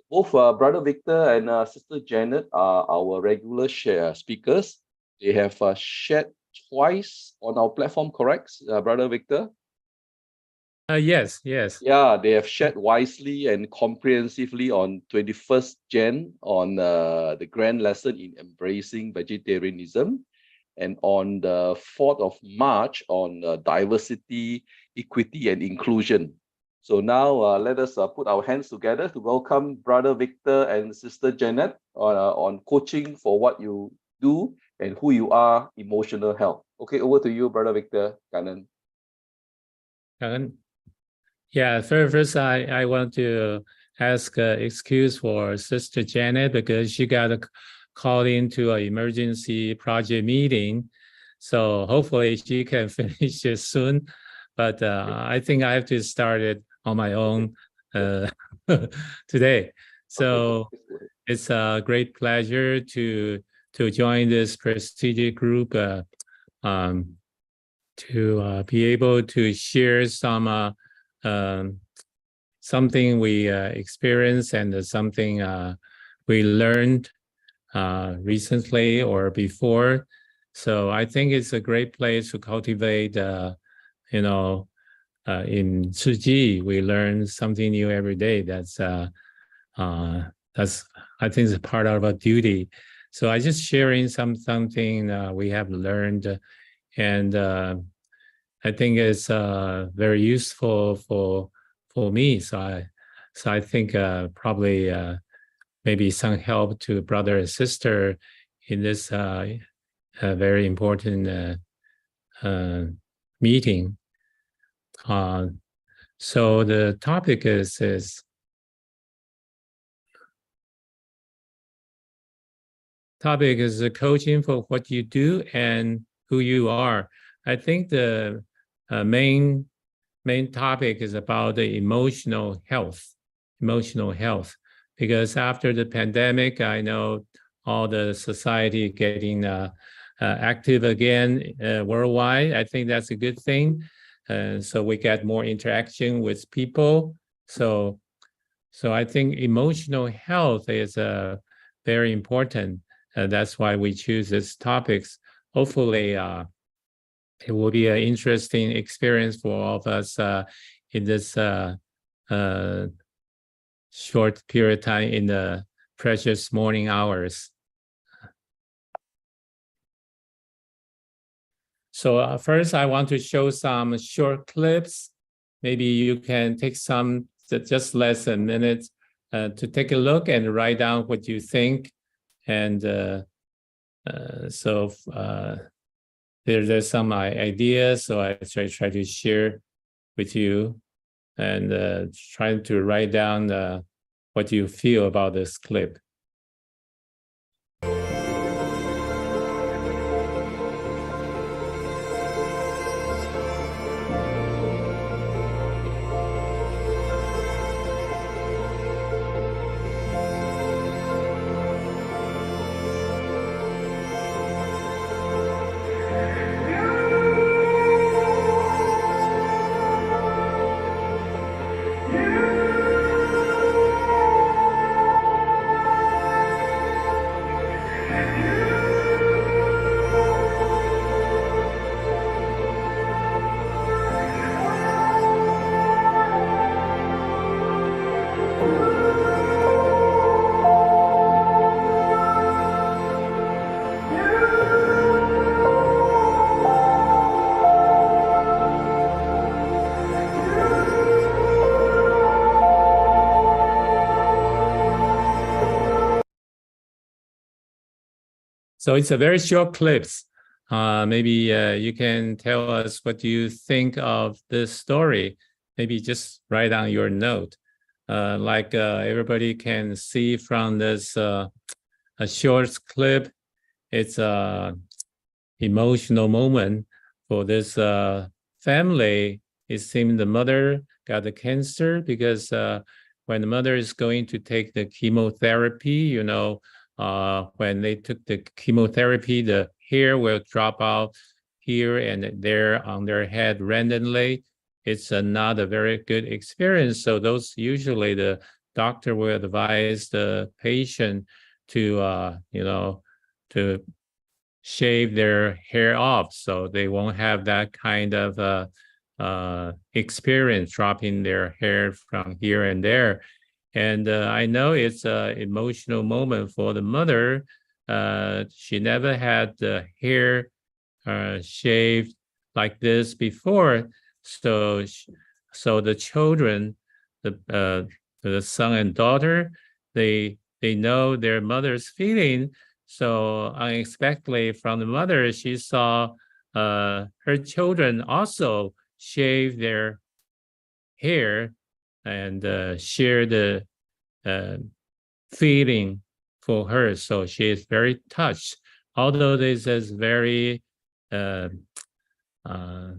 Both Brother Victor and Sister Janet are our regular speakers. They have shared twice on our platform, correct, Brother Victor? Yes. Yeah, they have shared wisely and comprehensively on 21st Jan on the grand lesson in embracing vegetarianism, and on the 4th of March on diversity, equity, and inclusion. So now let us put our hands together to welcome Brother Victor and Sister Janet on coaching for what you do and who you are, emotional health. Okay, over to you, Brother Victor. Kanan. Yeah, first I want to ask excuse for Sister Janet because she got called into an emergency project meeting. So hopefully she can finish it soon. But I think I have to start it on my own today. So it's a great pleasure to join this prestigious group to be able to share some something we experienced and something we learned recently or before. So I think it's a great place to cultivate, in Tzu Chi, we learn something new every day. That's I think is part of our duty. So I just sharing something we have learned, and I think it's very useful for me. So I think probably maybe some help to brother and sister in this very important meeting. So the topic is the coaching for what you do and who you are. I think the main topic is about the emotional health, because after the pandemic, I know all the society getting active again worldwide. I think that's a good thing. So we get more interaction with people. So I think emotional health is very important. That's why we choose these topics. Hopefully, it will be an interesting experience for all of us in this short period of time in the precious morning hours. So first, I want to show some short clips. Maybe you can take some, just less than a minute, to take a look and write down what you think. And there's some ideas, so I try to share with you and trying to write down what you feel about this clip. So it's a very short clips. Maybe you can tell us what you think of this story. Maybe just write down your note. Everybody can see from this a short clip, it's a emotional moment for this family. It seemed the mother got the cancer because when the mother is going to take the chemotherapy, when they took the chemotherapy, the hair will drop out here and there on their head randomly. It's not a very good experience. So those usually the doctor will advise the patient to, to shave their hair off so they won't have that kind of experience dropping their hair from here and there. And I know it's an emotional moment for the mother. She never had the hair shaved like this before. So the children, the son and daughter, they know their mother's feeling. So unexpectedly from the mother, she saw her children also shave their hair and share the feeling for her. So she is very touched. Although this is very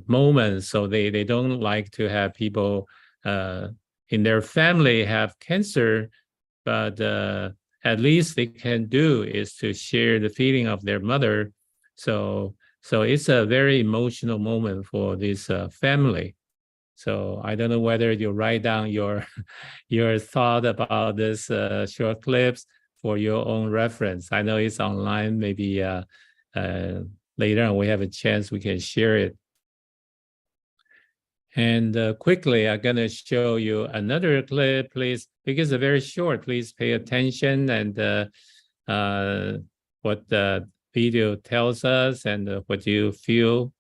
moment, so they don't like to have people in their family have cancer, but at least they can do is to share the feeling of their mother. So it's a very emotional moment for this family. So I don't know whether you write down your thought about this short clips for your own reference. I know it's online. Maybe later on we have a chance we can share it. And quickly, I'm going to show you another clip, please, because it's very short. Please pay attention and what the video tells us and what you feel,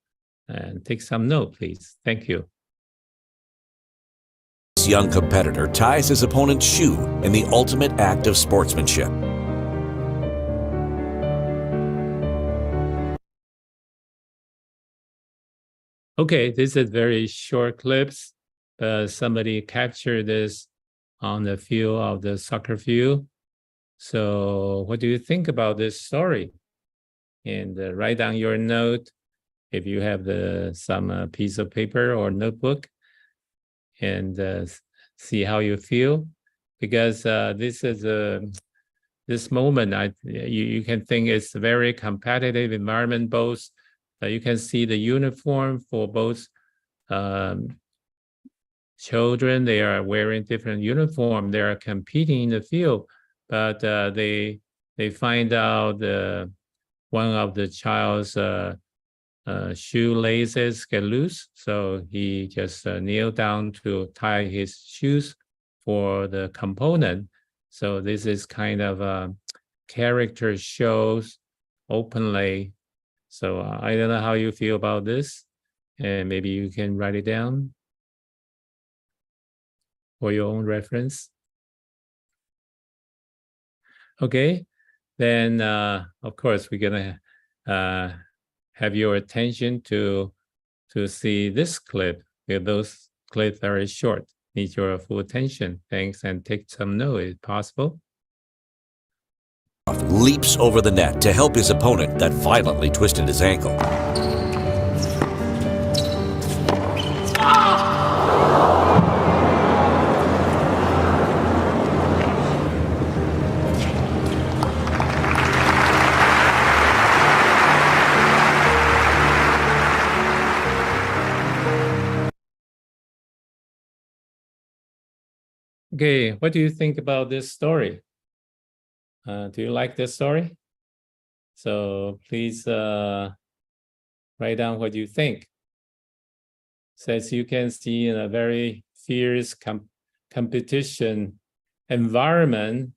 and take some note, please. Thank you. This young competitor ties his opponent's shoe in the ultimate act of sportsmanship. Okay, this is very short clips. Somebody captured this on the field of the soccer field. So what do you think about this story? And write down your note if you have some piece of paper or notebook, and see how you feel. Because this is this moment, you can think it's a very competitive environment. Both you can see the uniform for both children. They are wearing different uniform. They are competing in the field, but they find out one of the child's shoelaces get loose, so he just kneel down to tie his shoes for the component. So this is kind of character shows openly. So I don't know how you feel about this, and maybe you can write it down for your own reference. Okay, then of course we're gonna have your attention to see this clip. Those clips are very short. Need your full attention. Thanks, and take some note if possible. Leaps over the net to help his opponent that violently twisted his ankle. Okay, what do you think about this story? Do you like this story? So please write down what you think. So as you can see, in a very fierce competition environment,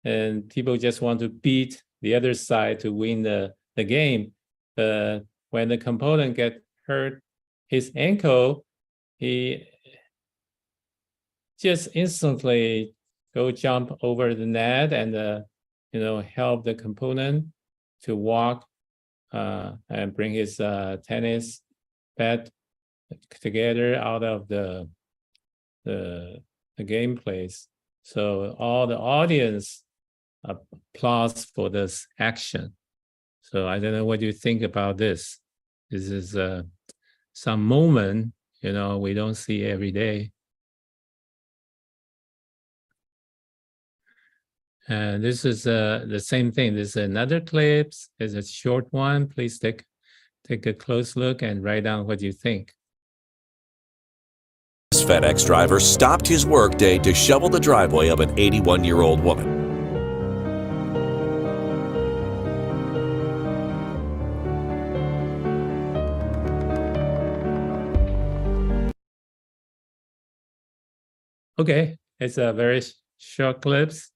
and people just want to beat the other side to win the game. But when the component get hurt his ankle, he just instantly go jump over the net and help the component to walk and bring his tennis bat together out of the game place. So all the audience applauds for this action. So I don't know what you think about this. This is some moment we don't see every day. And this is the same thing. This is another clip. It's a short one. Please take a close look and write down what you think. This FedEx driver stopped his workday to shovel the driveway of an 81-year-old woman. Okay, it's a very short clips.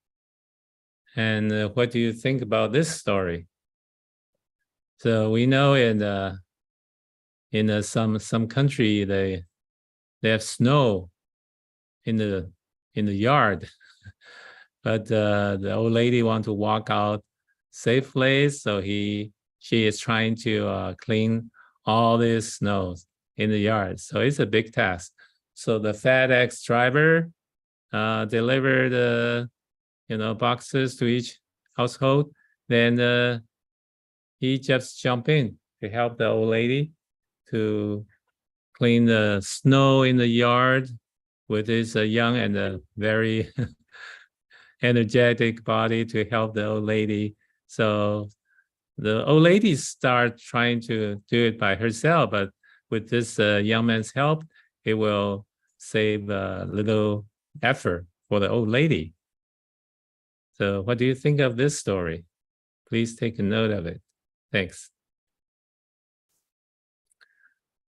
And what do you think about this story? So we know in some country they have snow in the yard, but the old lady want to walk out safely, so she is trying to clean all this snow in the yard. So it's a big task. So the FedEx driver delivered boxes to each household. Then he just jumped in to help the old lady to clean the snow in the yard with his young and very energetic body to help the old lady. So the old lady start trying to do it by herself, but with this young man's help, it will save a little effort for the old lady. So what do you think of this story? Please take a note of it. Thanks.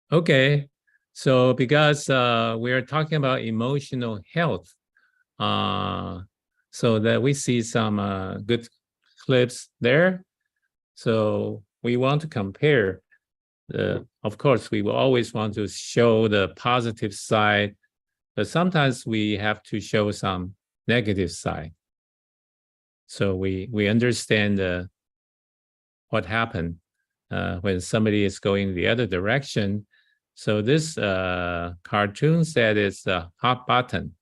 Okay, so because we are talking about emotional health, so that we see some good clips there. So we want to compare. Of course, we will always want to show the positive side, but sometimes we have to show some negative side. So we understand what happened when somebody is going the other direction. So this cartoon said it's a hot button.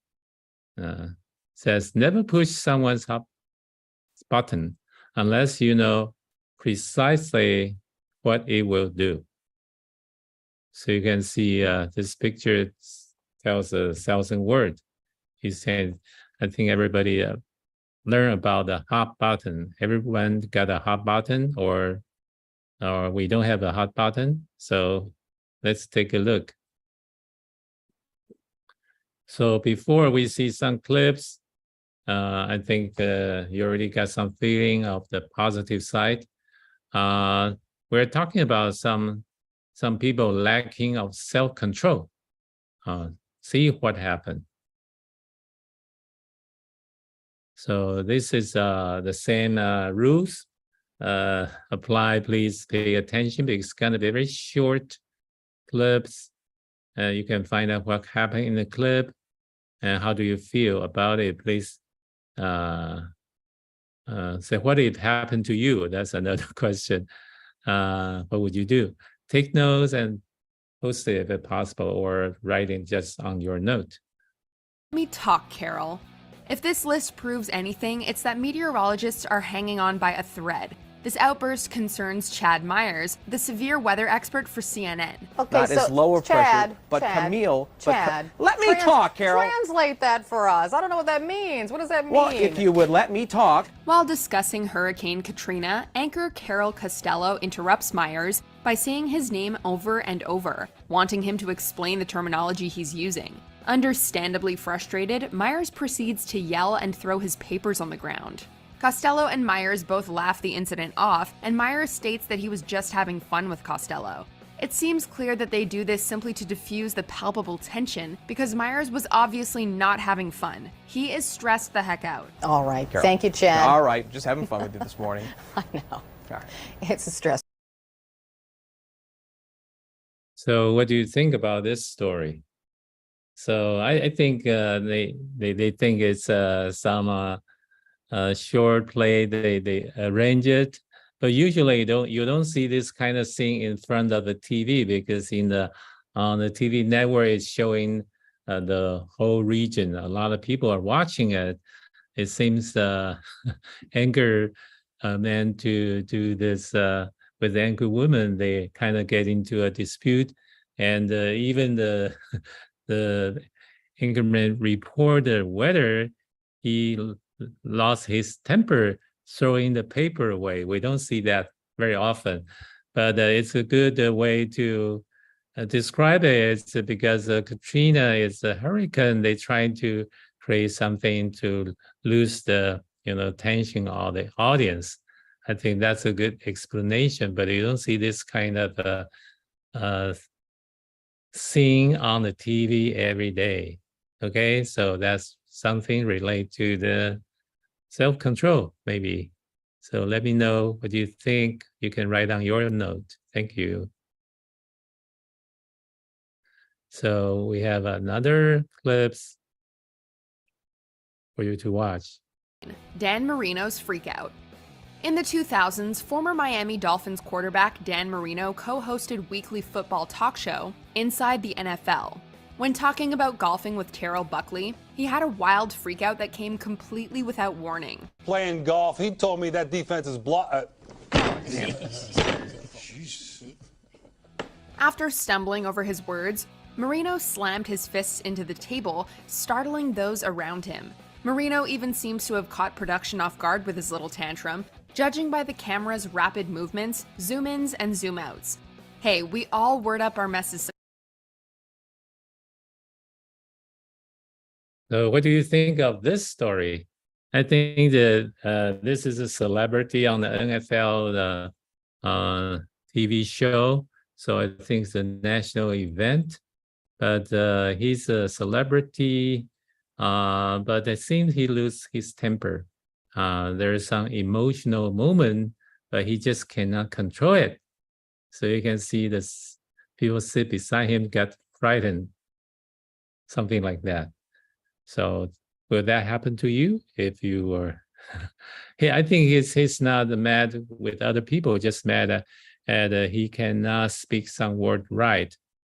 Says never push someone's hot button unless you know precisely what it will do. So you can see this picture tells 1,000 words. He's saying, I think everybody learn about the hot button. Everyone got a hot button, or we don't have a hot button. So let's take a look. So before we see some clips, I think you already got some feeling of the positive side. We're talking about some people lacking of self-control. See what happened. So this is the same rules apply. Please pay attention because it's going to be very short clips. You can find out what happened in the clip and how do you feel about it. Please say what if happened to you. That's another question. What would you do? Take notes and post it if possible, or write it just on your note. Let me talk, Carol. If this list proves anything, it's that meteorologists are hanging on by a thread. This outburst concerns Chad Myers, the severe weather expert for CNN. Okay, Not so as lower Chad, pressure, but Chad, Camille. Chad, Let me talk, Carol. Translate that for us. I don't know what that means. What does that mean? Well, if you would let me talk. While discussing Hurricane Katrina, anchor Carol Costello interrupts Myers by saying his name over and over, wanting him to explain the terminology he's using. Understandably frustrated, Myers proceeds to yell and throw his papers on the ground. Costello and Myers both laugh the incident off, and Myers states that he was just having fun with Costello. It seems clear that they do this simply to diffuse the palpable tension, because Myers was obviously not having fun. He is stressed the heck out. All right. Carol. Thank you, Chad. All right, just having fun with you this morning. I know. All right. It's a stress. So what do you think about this story? So I think they think it's some short play. They arrange it, but usually you don't see this kind of thing in front of the TV, because on the TV network it's showing the whole region. A lot of people are watching it. It seems anchor man to do this with the anchor woman. They kind of get into a dispute, and even the anchorman report the weather. He lost his temper throwing the paper away. We don't see that very often, but it's a good way to describe it. It's because Katrina is a hurricane. They're trying to create something to lose the tension of the audience. I think that's a good explanation, but you don't see this kind of scene on the TV every day. Okay, so that's something related to the self-control, maybe. So let me know what you think. You can write down your note. Thank you. So we have another clips for you to watch. Dan Marino's freakout. In the 2000s, former Miami Dolphins quarterback Dan Marino co-hosted weekly football talk show Inside the NFL. When talking about golfing with Terrell Buckley, he had a wild freakout that came completely without warning. Playing golf, he told me that defense is After stumbling over his words, Marino slammed his fists into the table, startling those around him. Marino even seems to have caught production off guard with his little tantrum, judging by the camera's rapid movements, zoom-ins and zoom-outs. Hey, we all word up our messes. So what do you think of this story? I think that this is a celebrity on the NFL TV show. So I think it's a national event, but he's a celebrity, but it seems he loses his temper. There is some emotional moment, but he just cannot control it. So you can see this people sit beside him get frightened, something like that. So will that happen to you if you were? I think he's not mad with other people, just mad at he cannot speak some word right,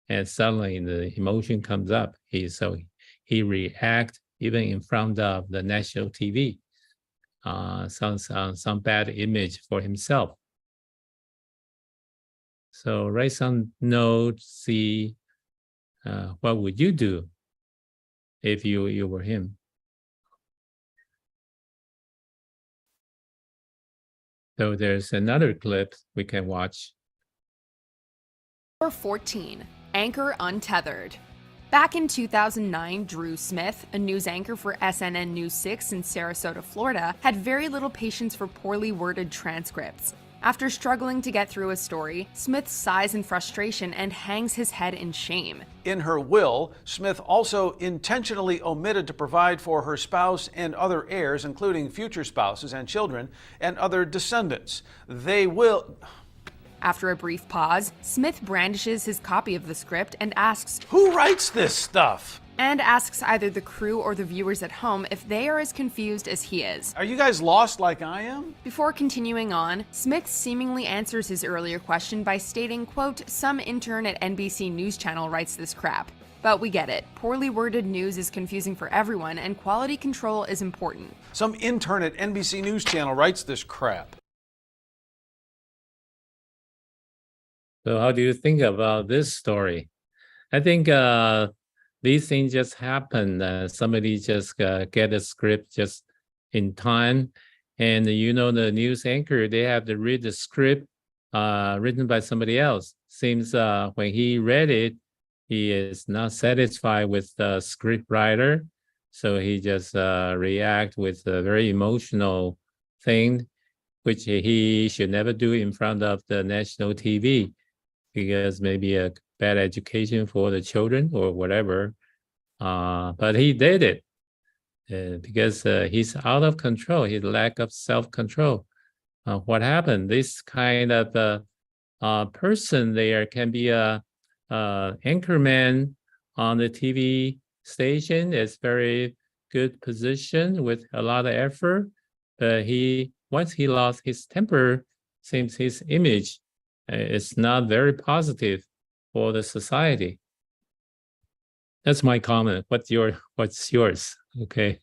and suddenly the emotion comes up. He react even in front of the national TV. Some bad image for himself. So write some notes. See what would you do if you were him. So there's another clip we can watch. Number 14, Anchor Untethered. Back in 2009, Drew Smith, a news anchor for SNN News 6 in Sarasota, Florida, had very little patience for poorly worded transcripts. After struggling to get through a story, Smith sighs in frustration and hangs his head in shame. In her will, Smith also intentionally omitted to provide for her spouse and other heirs, including future spouses and children, and other descendants. They will... After a brief pause, Smith brandishes his copy of the script and asks, "Who writes this stuff?" And asks either the crew or the viewers at home if they are as confused as he is. Are you guys lost like I am? Before continuing on, Smith seemingly answers his earlier question by stating, quote, "Some intern at NBC News Channel writes this crap." But we get it. Poorly worded news is confusing for everyone, and quality control is important. Some intern at NBC News Channel writes this crap. So how do you think about this story? I think these things just happen. Somebody just get a script just in time. And the news anchor, they have to read the script written by somebody else. Seems when he read it, he is not satisfied with the script writer. So he just react with a very emotional thing, which he should never do in front of the national TV, because maybe a bad education for the children or whatever. But he did it because he's out of control, his lack of self-control. What happened? This kind of person there can be a anchorman on the TV station. It's very good position with a lot of effort. But once he lost his temper, seems his image is not very positive for the society. That's my comment. What's yours? Okay.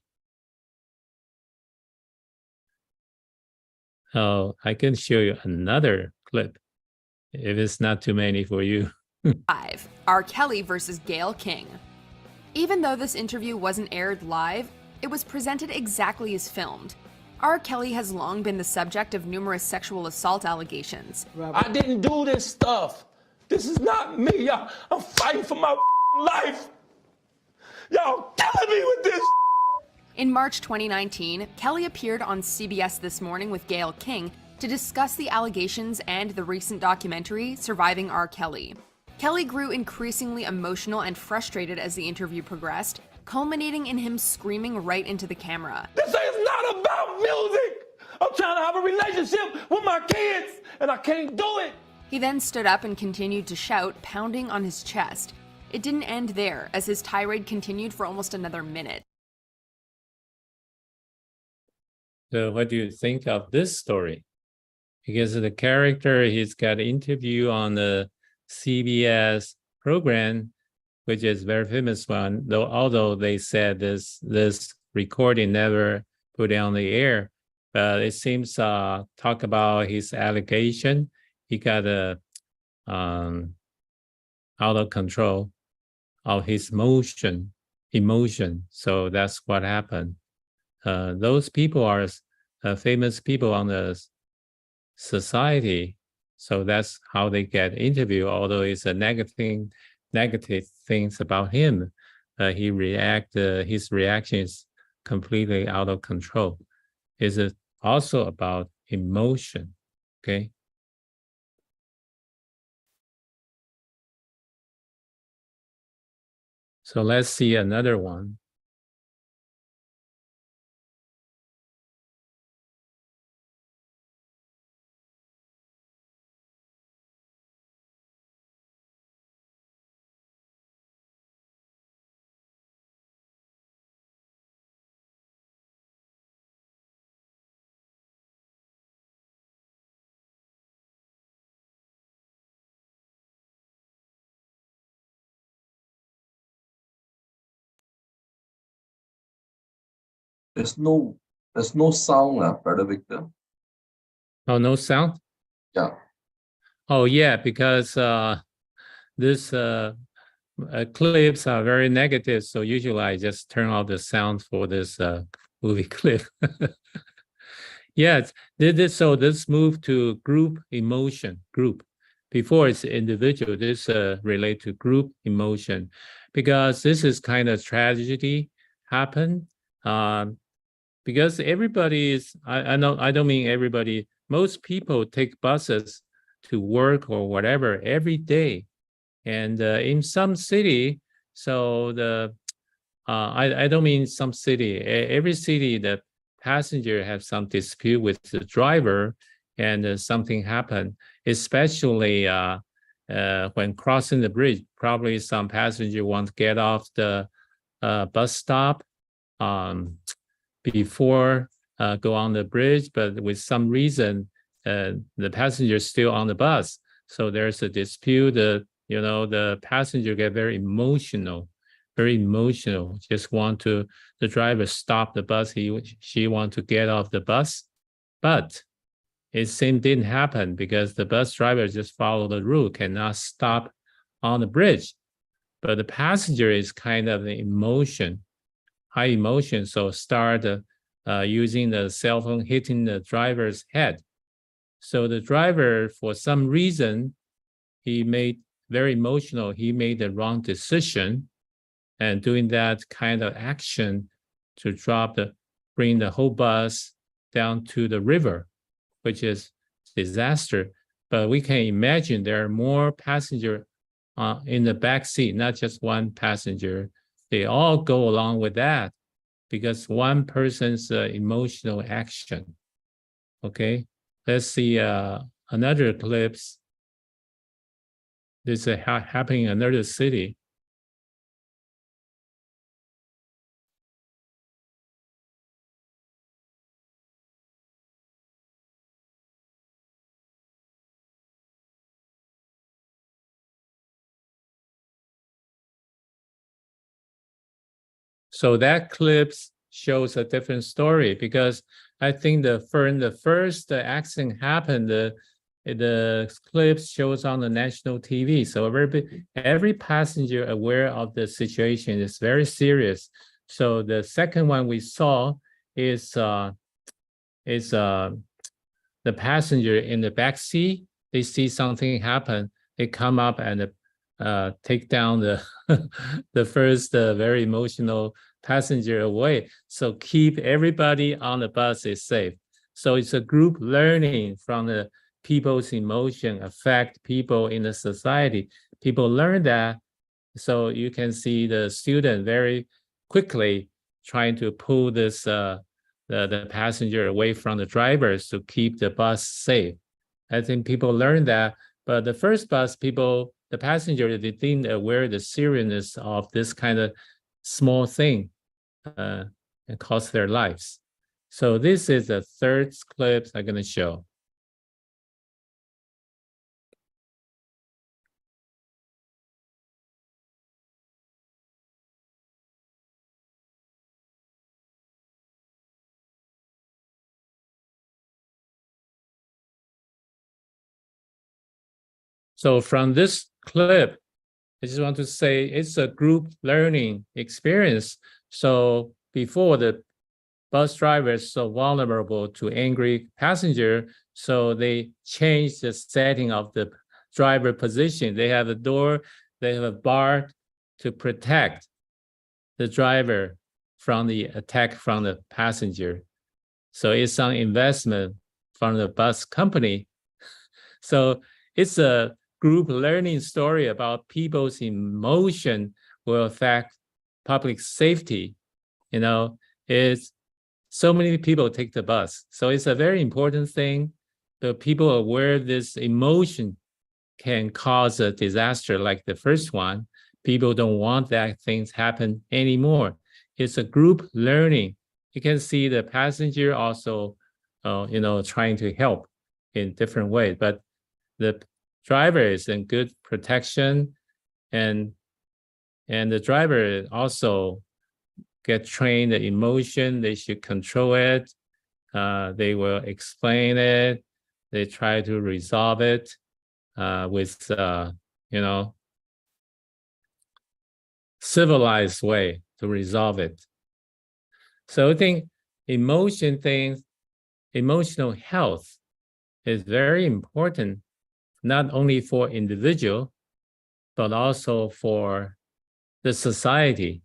Oh, I can show you another clip if it's not too many for you. 5. R. Kelly versus Gayle King. Even though this interview wasn't aired live, it was presented exactly as filmed. R. Kelly has long been the subject of numerous sexual assault allegations. I didn't do this stuff. This is not me. Y'all, I'm fighting for my life. Y'all killing me with this. In March 2019, Kelly appeared on CBS This Morning with Gayle King to discuss the allegations and the recent documentary, Surviving R. Kelly. Kelly grew increasingly emotional and frustrated as the interview progressed, culminating in him screaming right into the camera. This is not about music. I'm trying to have a relationship with my kids, and I can't do it. He then stood up and continued to shout, pounding on his chest. It didn't end there, as his tirade continued for almost another minute. So what do you think of this story? Because the character, he's got an interview on the CBS program, which is a very famous one, though although they said this recording never put it on the air, but it seems talk about his allegation. He got out of control of his emotion. So that's what happened. Those people are famous people on the society, so that's how they get interviewed. Although it's a negative things about him, his reaction is completely out of control. Is it also about emotion? Okay. So let's see another one. There's no sound, Brother Victor. Oh, no sound? Yeah. Oh, yeah, because this clips are very negative. So usually I just turn off the sound for this movie clip. Yes, so this move to group emotion, group. Before it's individual, this relate to group emotion, because this is kind of tragedy happen. Because everybody is, I don't mean everybody, most people take buses to work or whatever every day. And in some city, so I don't mean some city, every city, the passenger have some dispute with the driver and something happened, especially when crossing the bridge. Probably some passenger want to get off the bus stop before go on the bridge, but with some reason, the passenger is still on the bus. So there's a dispute. The passenger get very emotional, just want to, the driver stop the bus. She want to get off the bus, but it didn't happen because the bus driver just follow the rule, cannot stop on the bridge. But the passenger is kind of the high emotion, so start using the cell phone, hitting the driver's head. So the driver, for some reason, he made very emotional. He made the wrong decision, and doing that kind of action to bring the whole bus down to the river, which is disaster. But we can imagine there are more passengers in the back seat, not just one passenger. They all go along with that because one person's emotional action. Okay, let's see another clips. This is happening in another city. So that clips shows a different story, because I think the first accident happened, the clips shows on the national TV. So every passenger aware of the situation is very serious. So the second one we saw is the passenger in the back seat. They see something happen. They come up and take down the the first very emotional passenger away. So keep everybody on the bus is safe. So it's a group learning from the people's emotion affect people in the society. People learn that. So you can see the student very quickly trying to pull this the passenger away from the drivers to keep the bus safe. I think people learn that, but the first bus, the passenger, they didn't aware the seriousness of this kind of small thing and cost their lives. So this is the third clip I'm going to show. So from this clip, I just want to say it's a group learning experience. So before the bus driver is so vulnerable to angry passenger, so they changed the setting of the driver position. They have a door, they have a bar to protect the driver from the attack from the passenger. So it's some investment from the bus company. So it's a group learning story about people's emotion will affect public safety. You know, it's so many people take the bus. So it's a very important thing. The people are aware this emotion can cause a disaster like the first one. People don't want that things happen anymore. It's a group learning. You can see the passenger also, trying to help in different ways, but the driver is in good protection, and the driver also get trained the emotion. They should control it. They will explain it. They try to resolve it with civilized way to resolve it. So I think emotional health is very important, not only for individual, but also for the society,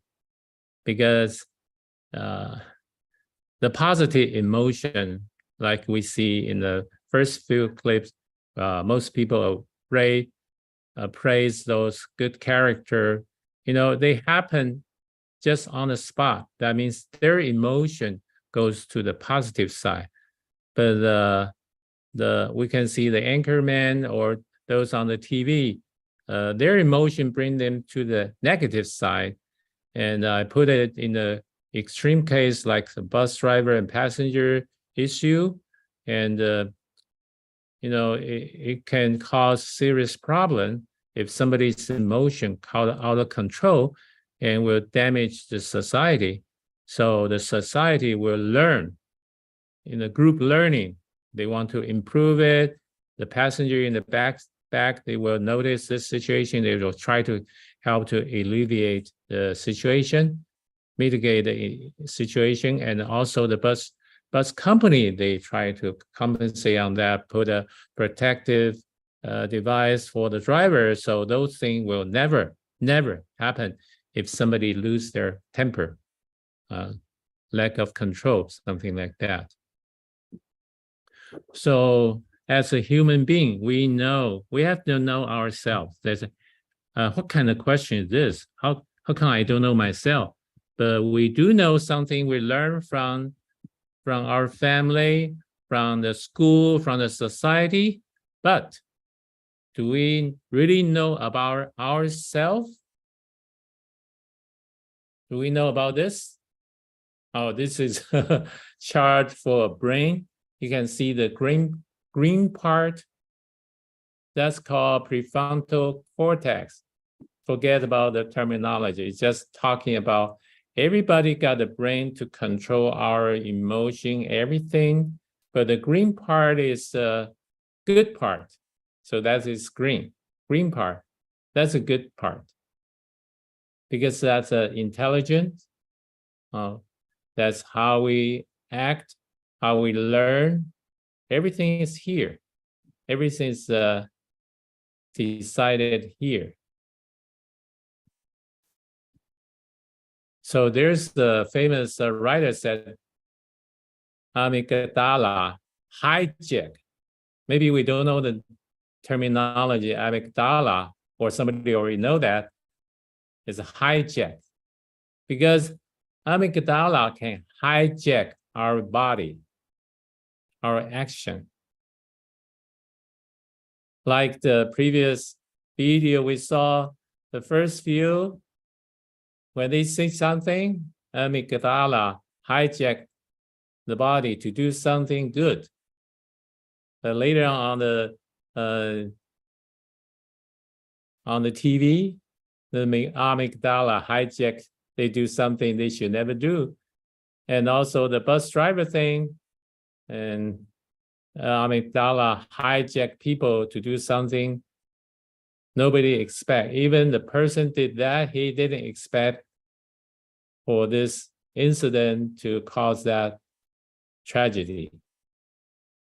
because the positive emotion, like we see in the first few clips, most people praise those good character. They happen just on the spot. That means their emotion goes to the positive side. But we can see the anchorman or those on the TV, their emotion bring them to the negative side. And I put it in the extreme case like the bus driver and passenger issue. And, it can cause serious problem if somebody's emotion out of control and will damage the society. So the society will learn in a group learning. They want to improve it. The passenger in the back, they will notice this situation. They will try to help to alleviate the situation, mitigate the situation, and also the bus company, they try to compensate on that, put a protective device for the driver. So those things will never happen if somebody lose their temper, lack of control, something like that. So as a human being, we have to know ourselves. There's what kind of question is this? How come I don't know myself? But we do know something we learn from our family, from the school, from the society. But do we really know about ourselves? Do we know about this? Oh, this is a chart for a brain. You can see the green part. That's called prefrontal cortex. Forget about the terminology. It's just talking about everybody got a brain to control our emotion, everything. But the green part is the good part. So that is green part. That's a good part. Because that's intelligent, That's how we act, how we learn. Everything is here. Everything is decided here. So there's the famous writer said, amygdala hijack. Maybe we don't know the terminology amygdala, or somebody already know that. It's a hijack. Because amygdala can hijack our body, our action. Like the previous video we saw, the first few, when they say something, amygdala hijack the body to do something good. But later on the TV, the amygdala hijack, they do something they should never do. And also the bus driver thing, and amygdala hijack people to do something nobody expect. Even the person did that, he didn't expect for this incident to cause that tragedy.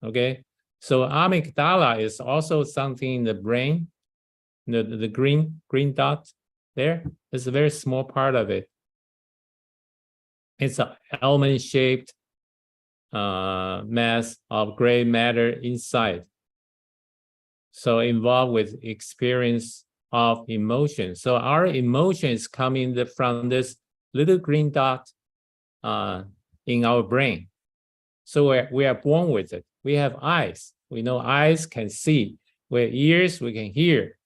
Okay, so amygdala is also something in the brain. The green dot there is a very small part of it. It's an almond-shaped mass of gray matter inside. So involved with experience of emotion. So our emotion is coming from this little green dot in our brain. So we are born with it. We have eyes. We know eyes can see. We have ears, we can hear.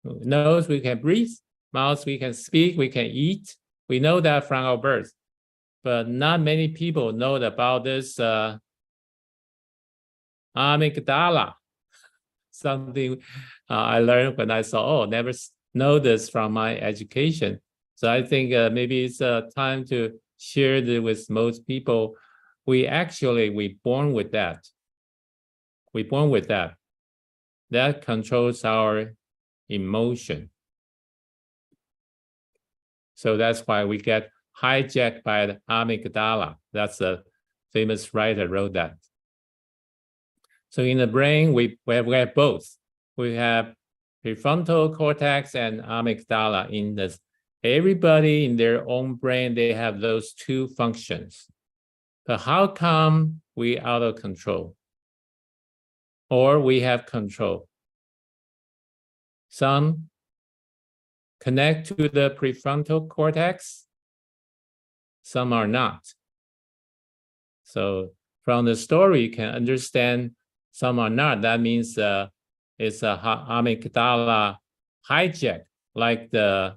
Nose, we can breathe. Mouth, we can speak, we can eat. We know that from our birth. But not many people know about this amygdala. Something I learned when I saw, never know this from my education. So I think maybe it's time to share this with most people. We born with that. We born with that. That controls our emotion. So that's why we get hijacked by the amygdala. That's a famous writer wrote that. So in the brain, we have both. We have prefrontal cortex and amygdala in this. Everybody in their own brain, they have those two functions. But how come we out of control? Or we have control? Some connect to the prefrontal cortex, some are not. So from the story, you can understand some are not. That means it's a amygdala hijack. Like the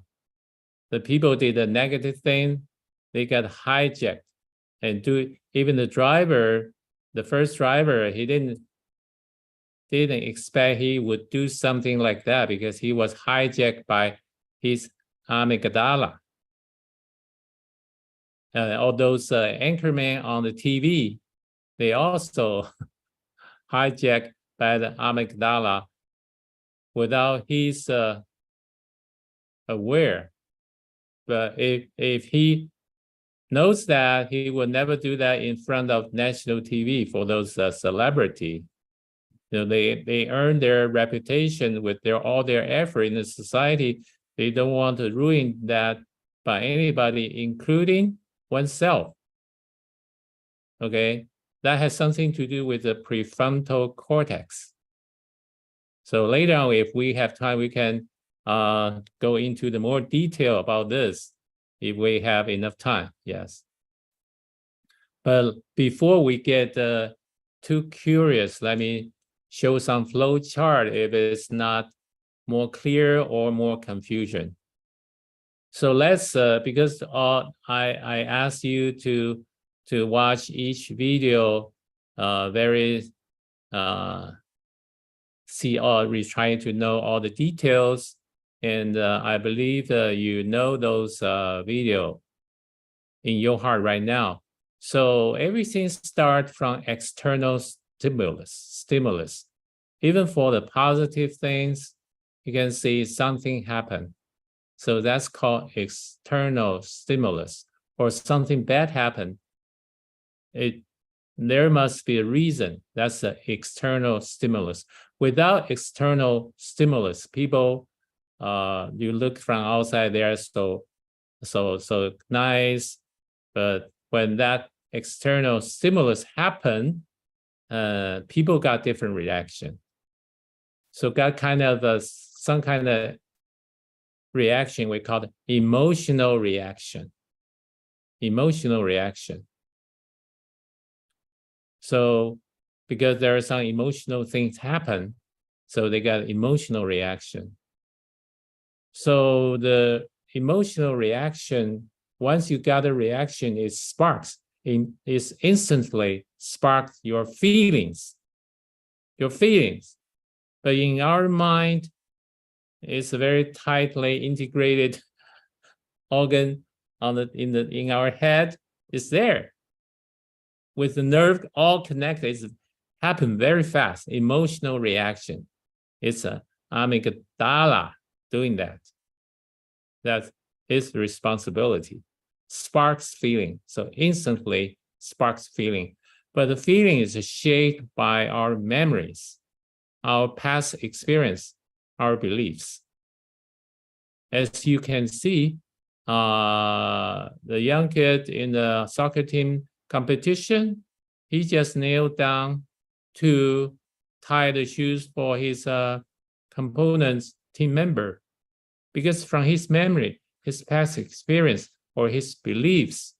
people did a negative thing, they got hijacked. And even the driver, the first driver, he didn't expect he would do something like that because he was hijacked by his amygdala. All those anchormen on the TV, they also hijacked by the amygdala without his aware. But if he knows that, he would never do that in front of national TV for those celebrity. They earn their reputation with all their effort in the society. They don't want to ruin that by anybody, including oneself. Okay, that has something to do with the prefrontal cortex. So later on, if we have time, we can go into the more detail about this if we have enough time, yes. But before we get too curious, let me show some flow chart if it's not more clear or more confusion. So let's, because I asked you to watch each video very we try to know all the details, and I believe you know those video in your heart right now. So everything starts from external stimulus. Even for the positive things, you can see something happen. So that's called external stimulus. or something bad happened, there must be a reason. That's the external stimulus. Without external stimulus, people, you look from outside, they are so nice, but when that external stimulus happened, people got different reaction. So got kind of some kind of reaction we call it emotional reaction. Emotional reaction. So because there are some emotional things happen, so they got emotional reaction. So the emotional reaction, once you got a reaction, it sparks, it instantly sparks your feelings. Your feelings. But in our mind, it's a very tightly integrated organ in our head. It's there. With the nerve all connected, it's happen very fast. Emotional reaction. It's a amygdala doing that. That's its responsibility. Sparks feeling. So instantly sparks feeling. But the feeling is shaped by our memories, our past experience, our beliefs. As you can see, the young kid in the soccer team competition, he just nailed down to tie the shoes for his component's team member. Because from his memory, his past experience, or his beliefs,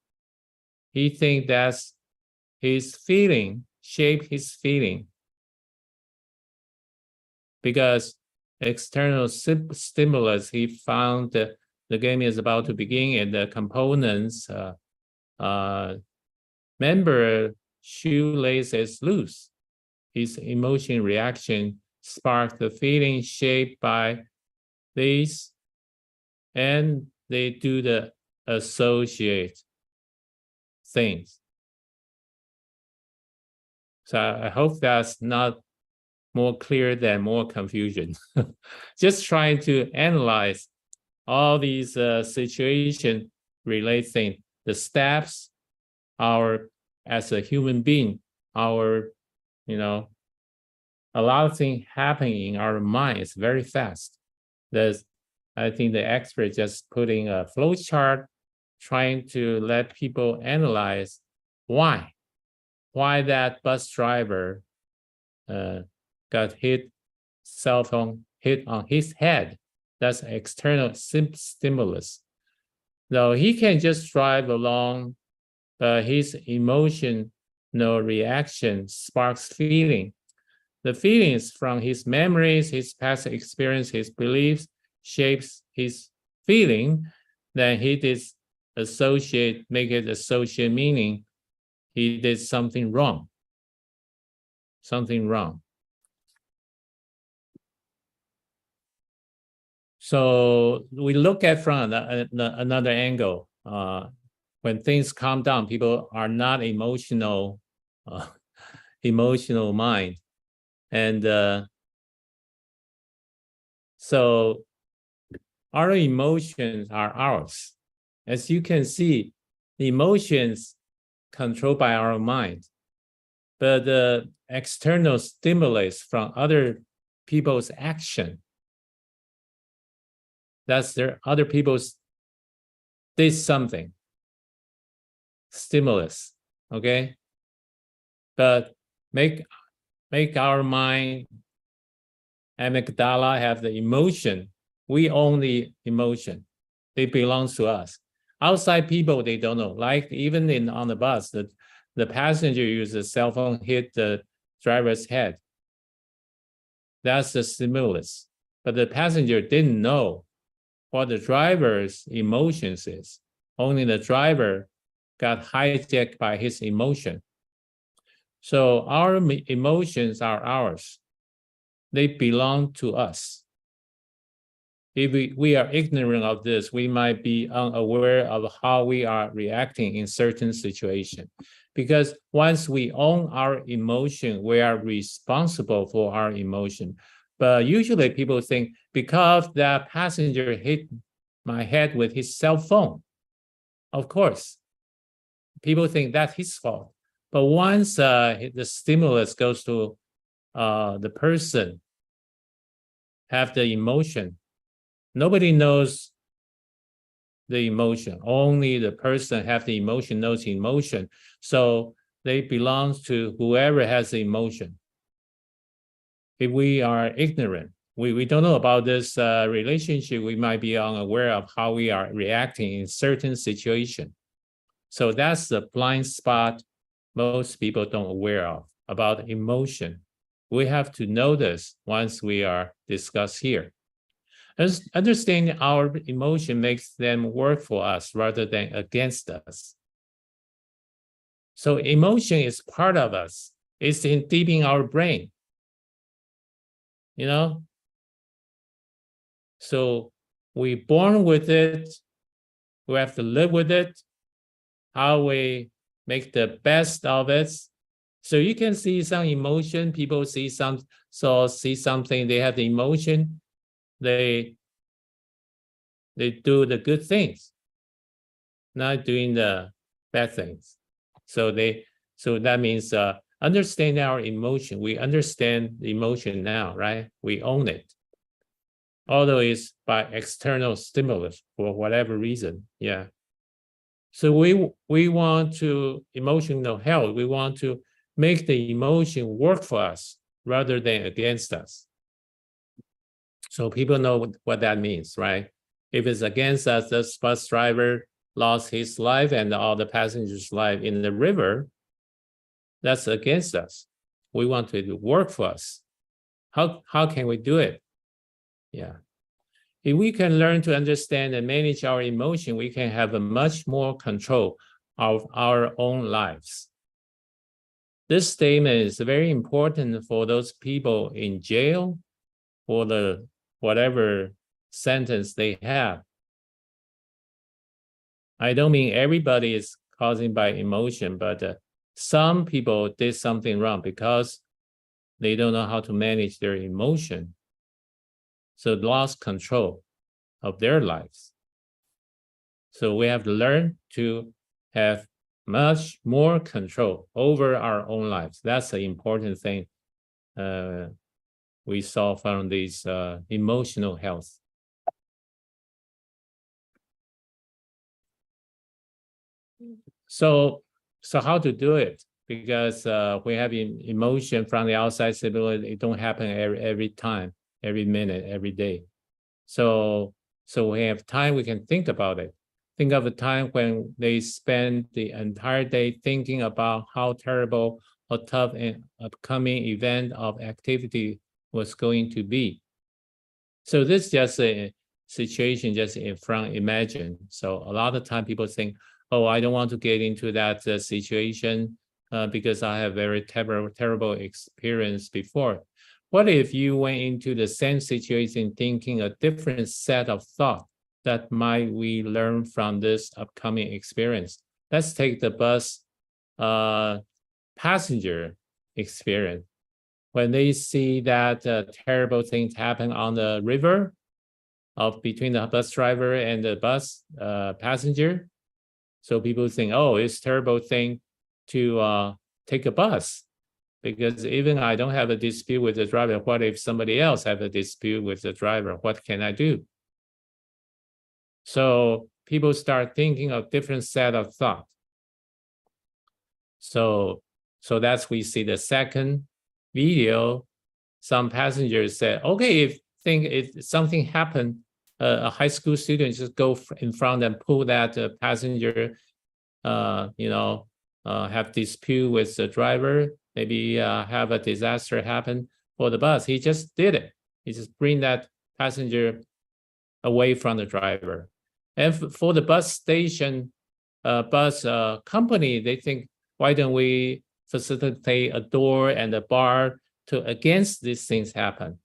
he thinks that's his feeling, shape his feeling. Because external stimulus, he found that the game is about to begin and the components member shoelace is loose. His emotion reaction sparked the feeling shaped by these, and they do the associate things. So I hope that's not more clear than more confusion. Just trying to analyze all these situation related things, the steps, as a human being, a lot of things happening in our mind is very fast. I think the expert just putting a flow chart, trying to let people analyze why that bus driver got cell phone hit on his head. That's external stimulus. Though he can just drive along, but his emotional reaction sparks feeling. The feelings from his memories, his past experience, his beliefs shapes his feeling. Then he did make it associate meaning. He did something wrong. Something wrong. So we look at from another angle. When things calm down, people are not emotional mind. And so our emotions are ours. As you can see, the emotions controlled by our mind. But the external stimulus from other people's action, that's their other people's did something. Stimulus, okay? But make our mind, amygdala, have the emotion. We own the emotion. It belongs to us. Outside people, they don't know. Like even on the bus, the passenger uses a cell phone, hit the driver's head. That's the stimulus. But the passenger didn't know what the driver's emotions is. Only the driver got hijacked by his emotion. So our emotions are ours. They belong to us. If we are ignorant of this, we might be unaware of how we are reacting in certain situations. Because once we own our emotion, we are responsible for our emotion. But usually people think, because that passenger hit my head with his cell phone, of course, people think that's his fault. But once the stimulus goes to the person, have the emotion, nobody knows the emotion. Only the person have the emotion, knows the emotion. So they belong to whoever has the emotion. If we are ignorant, we don't know about this relationship, we might be unaware of how we are reacting in certain situation. So that's the blind spot most people don't aware of about emotion. We have to know this once we are discussed here. As understanding our emotion makes them work for us rather than against us. So emotion is part of us. It's in deep in our brain. You know? So we're born with it. We have to live with it. How we make the best of it. So you can see some emotion. People see something, they have the emotion. They do the good things, not doing the bad things. So that means understand our emotion. We understand the emotion now, right? We own it. Although it's by external stimulus for whatever reason, yeah. So we want to emotional health. We want to make the emotion work for us rather than against us. So people know what that means, right? If it's against us, this bus driver lost his life and all the passengers' life in the river, that's against us. We want it to work for us. How can we do it? Yeah. If we can learn to understand and manage our emotion, we can have a much more control of our own lives. This statement is very important for those people in jail, for the whatever sentence they have. I don't mean everybody is caused by emotion, but some people did something wrong because they don't know how to manage their emotion. So lost control of their lives. So we have to learn to have much more control over our own lives. That's the important thing we saw from this emotional health. So how to do it? Because we have emotion from the outside stimulus, it don't happen every time, every minute, every day. So we have time, we can think about it. Think of a time when they spend the entire day thinking about how terrible or tough an upcoming event of activity was going to be. So this is just a situation just in front, imagine. So a lot of time people think, oh, I don't want to get into that situation because I have very terrible experience before. What if you went into the same situation thinking a different set of thought that might we learn from this upcoming experience? Let's take the bus passenger experience. When they see that terrible things happen on the river between the bus driver and the bus passenger, so people think, oh, it's a terrible thing to take a bus. Because even I don't have a dispute with the driver, what if somebody else have a dispute with the driver? What can I do? So people start thinking of different set of thought. So that's we see the second video. Some passengers said, okay, if something happened, a high school student just go in front and pull that passenger, have dispute with the driver, maybe have a disaster happen for the bus. He just did it. He just bring that passenger away from the driver. And for the bus station, bus company, they think, why don't we facilitate a door and a bar to against these things happen?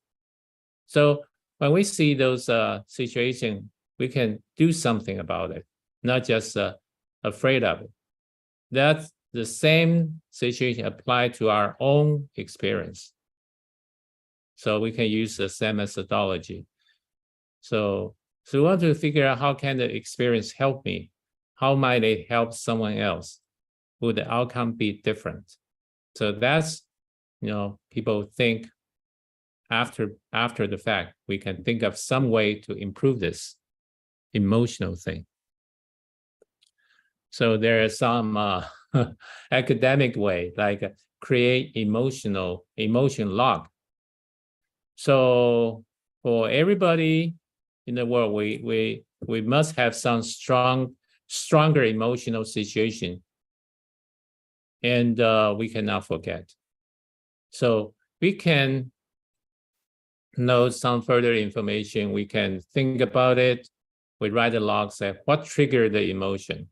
So when we see those situations, we can do something about it, not just afraid of it. That's the same situation applied to our own experience. So we can use the same methodology. So we want to figure out how can the experience help me? How might it help someone else? would the outcome be different? So that's, people think after the fact, we can think of some way to improve this emotional thing. So there are some academic way, like create emotion log. So for everybody in the world, we must have some stronger emotional situation, and we cannot forget. So we can know some further information. We can think about it. We write a log, say what triggered the emotion.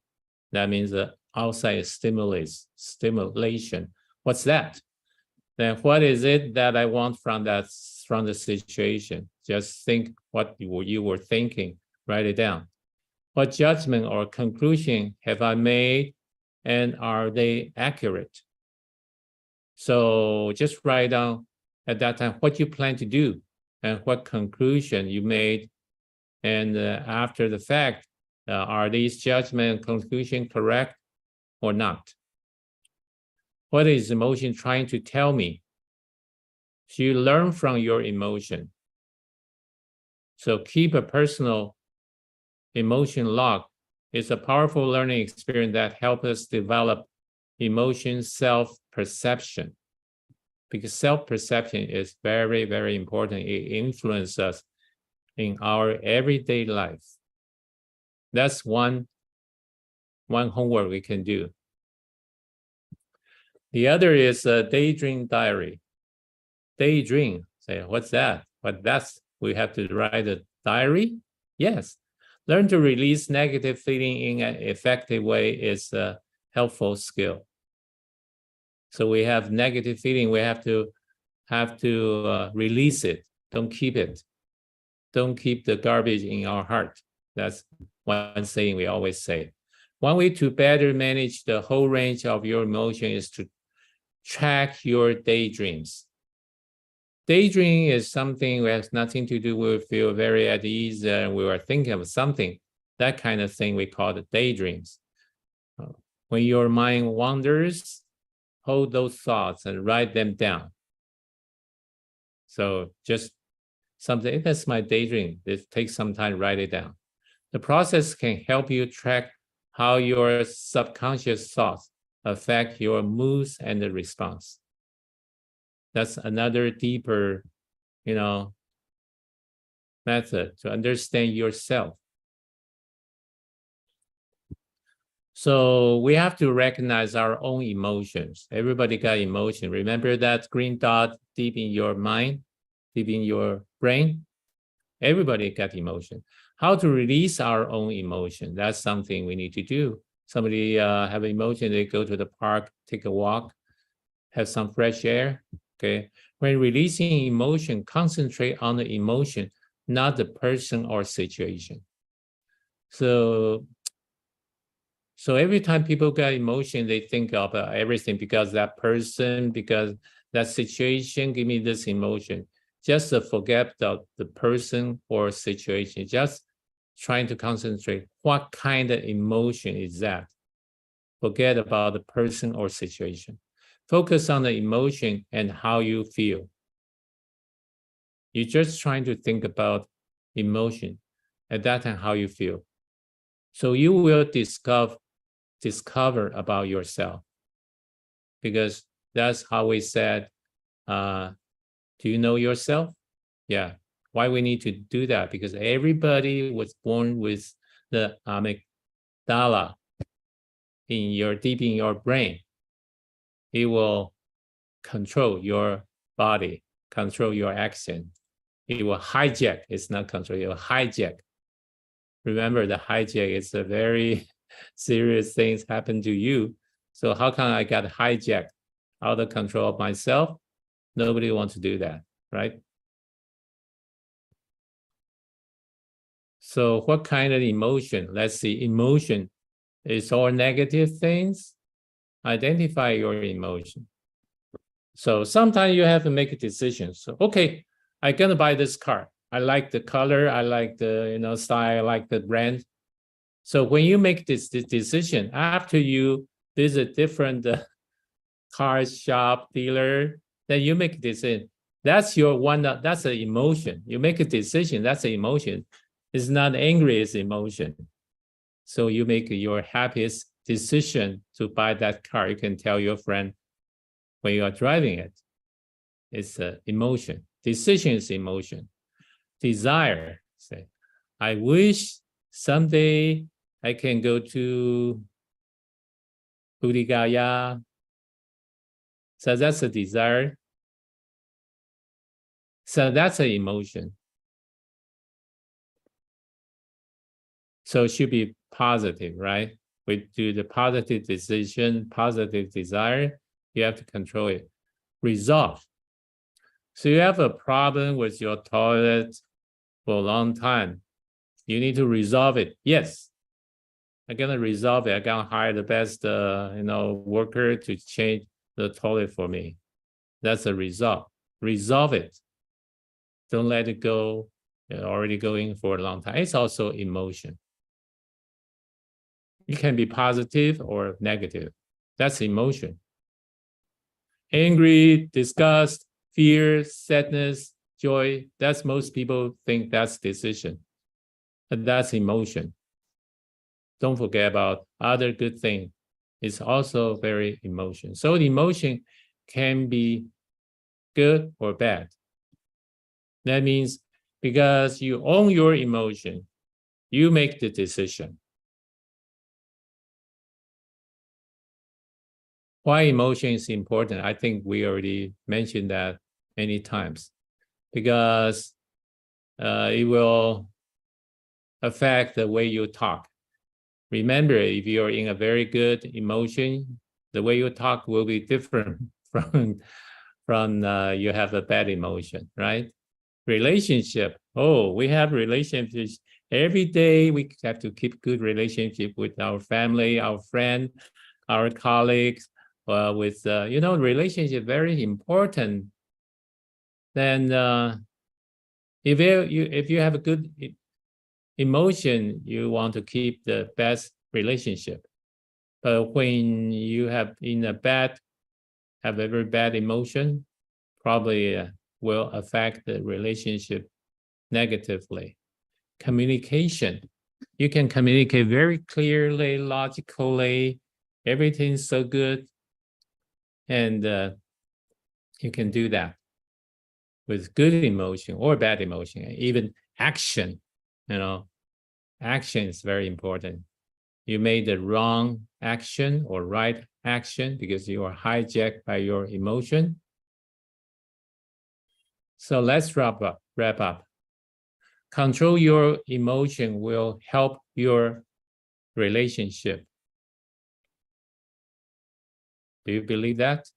That means the outside stimulation. What's that? Then what is it that I want from the situation? Just think what you were thinking. Write it down. What judgment or conclusion have I made, and are they accurate? So just write down at that time what you plan to do and what conclusion you made, and after the fact, are these judgment and conclusion correct or not? What is emotion trying to tell me? So you learn from your emotion. So keep a personal emotion log. It's a powerful learning experience that helps us develop emotion self-perception, because self-perception is very, very important. It influences us in our everyday life. That's one homework we can do. The other is a daydream diary. Daydream, say, what's that? We have to write a diary? Yes. Learn to release negative feeling in an effective way is a helpful skill. So we have negative feeling, we have to release it. Don't keep it. Don't keep the garbage in our heart. That's one saying we always say. One way to better manage the whole range of your emotion is to track your daydreams. Daydream is something that has nothing to do with feel very at ease and we are thinking of something. That kind of thing we call the daydreams. When your mind wanders, hold those thoughts and write them down. So just something, that's my daydream. It takes some time to write it down. The process can help you track how your subconscious thoughts affect your moods and the response. That's another deeper, method to understand yourself. So we have to recognize our own emotions. Everybody got emotion. Remember that green dot deep in your mind, deep in your brain? Everybody got emotion. How to release our own emotion? That's something we need to do. Somebody have emotion, they go to the park, take a walk, have some fresh air. Okay. When releasing emotion, concentrate on the emotion, not the person or situation. So every time people get emotion, they think of everything because that person, because that situation give me this emotion. Just forget the person or situation. Just trying to concentrate. What kind of emotion is that? Forget about the person or situation. Focus on the emotion and how you feel. You're just trying to think about emotion at that time, how you feel. So you will discover about yourself, because that's how we said, do you know yourself? Yeah. Why we need to do that? Because everybody was born with the amygdala deep in your brain. It will control your body, control your action. It will hijack. It's not control, it will hijack. Remember, the hijack is a very serious things happen to you. So how come I got hijacked out of control of myself? Nobody wants to do that, right? So what kind of emotion? Let's see, emotion is all negative things. Identify your emotion. So sometimes you have to make a decision. So, okay, I'm gonna buy this car. I like the color, I like the style, I like the brand. So when you make this decision, after you visit different car shop dealer, then you make a decision. That's your one, that's an emotion. You make a decision, that's an emotion. It's not angry, it's emotion. So you make your happiest decision to buy that car. You can tell your friend when you are driving it. It's an emotion. Decision is emotion. Desire, say, I wish someday I can go to Budhigaya. So that's a desire. So that's an emotion. So it should be positive, right? We do the positive decision, positive desire, you have to control it. Resolve. So you have a problem with your toilet for a long time. You need to resolve it. Yes, I'm gonna resolve it. I'm gonna hire the best worker to change the toilet for me. That's a resolve. Resolve it. Don't let it go. You're already going for a long time. It's also emotion. It can be positive or negative. That's emotion. Angry, disgust, fear, sadness, joy. That's most people think that's decision. And that's emotion. Don't forget about other good thing. It's also very emotion. So the emotion can be good or bad. That means because you own your emotion, you make the decision. Why emotion is important? I think we already mentioned that many times, because it will affect the way you talk. Remember, if you're in a very good emotion, the way you talk will be different from you have a bad emotion, right? Relationship. Oh, we have relationships every day. We have to keep good relationship with our family, our friend, our colleagues. With relationship very important. Then if you have a good emotion, you want to keep the best relationship. But when you have a very bad emotion, probably will affect the relationship negatively. Communication. You can communicate very clearly, logically. Everything's so good. And you can do that with good emotion or bad emotion, even action. Action is very important. You made the wrong action or right action because you are hijacked by your emotion. So let's wrap up. Control your emotion will help your relationship. Do you believe that?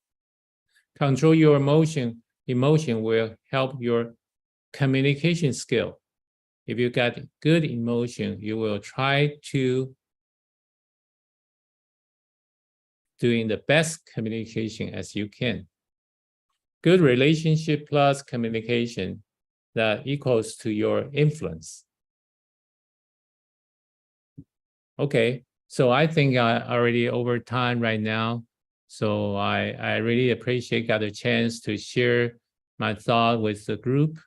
Control your emotion will help your communication skill. If you got good emotion, you will try to doing the best communication as you can. Good relationship plus communication that equals to your influence. Okay, so I think I already over time right now. So I really appreciate got a chance to share my thought with the group.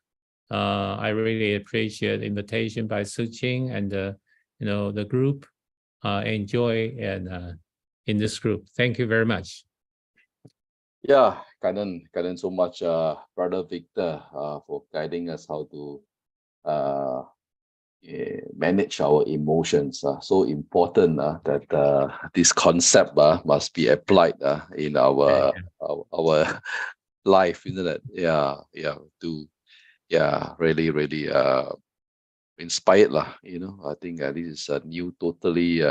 I really appreciate the invitation by Su Ching and the group. Enjoy and in this group. Thank you very much. Yeah, Kanan so much, Brother Victor, for guiding us how to manage our emotions. So important that this concept must be applied in our life, isn't it? Really inspired I think this is a new totally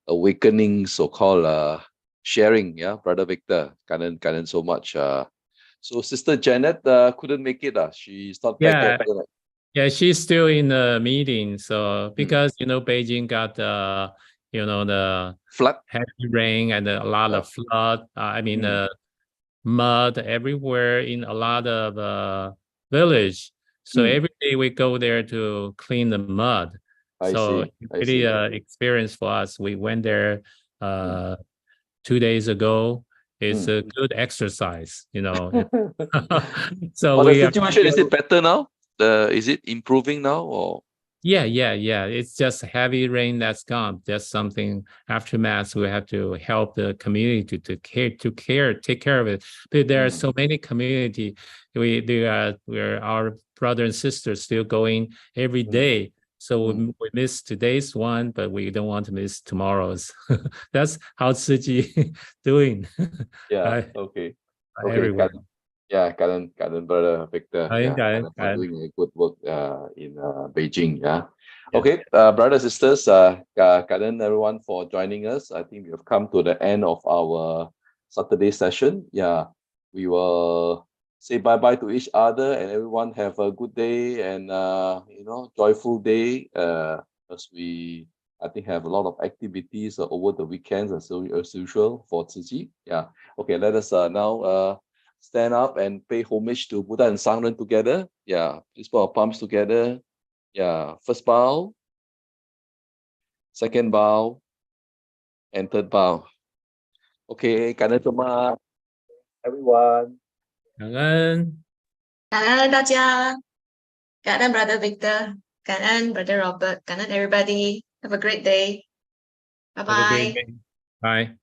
awakening, so-called sharing. Brother Victor, Kanan so much. So Sister Janet couldn't make it. She's not back yet. Yeah, she's still in the meeting. So because Beijing got the flood, heavy rain and a lot of flood. Mud everywhere in a lot of village. So every day we go there to clean the mud. I so see. really experience for us. We went there 2 days ago. It's a good exercise, you know. So But we the are situation, is still- it better now? Is it improving now or? Yeah. It's just heavy rain that's gone. Just something aftermath. We have to help the community to take care of it. But there are so many community. We are our brother and sisters still going every day. So we miss today's one, but we don't want to miss tomorrow's. That's how Tzu Chi doing. Yeah. Okay. Okay. Everywhere. Karen, brother Victor. Karen, Karen for Karen. doing a good work in Beijing. Yeah. Yeah. Okay, brothers, sisters, Karen, everyone for joining us. I think we have come to the end of our Saturday session. Yeah, we will say bye-bye to each other and everyone have a good day and joyful day. As we I think have a lot of activities over the weekends as usual for Tzu Chi. Yeah. Okay, let us now stand up and pay homage to Buddha and Sangren together. Yeah, please put our palms together. Yeah, first bow, second bow, and third bow. Okay, cảm ơn everyone. Cảm ơn. Cảm ơn大家. Cảm ơn Brother Victor. Cảm ơn Brother Robert. Cảm ơn everybody. Have a great day. Bye Have a great bye. day. Bye.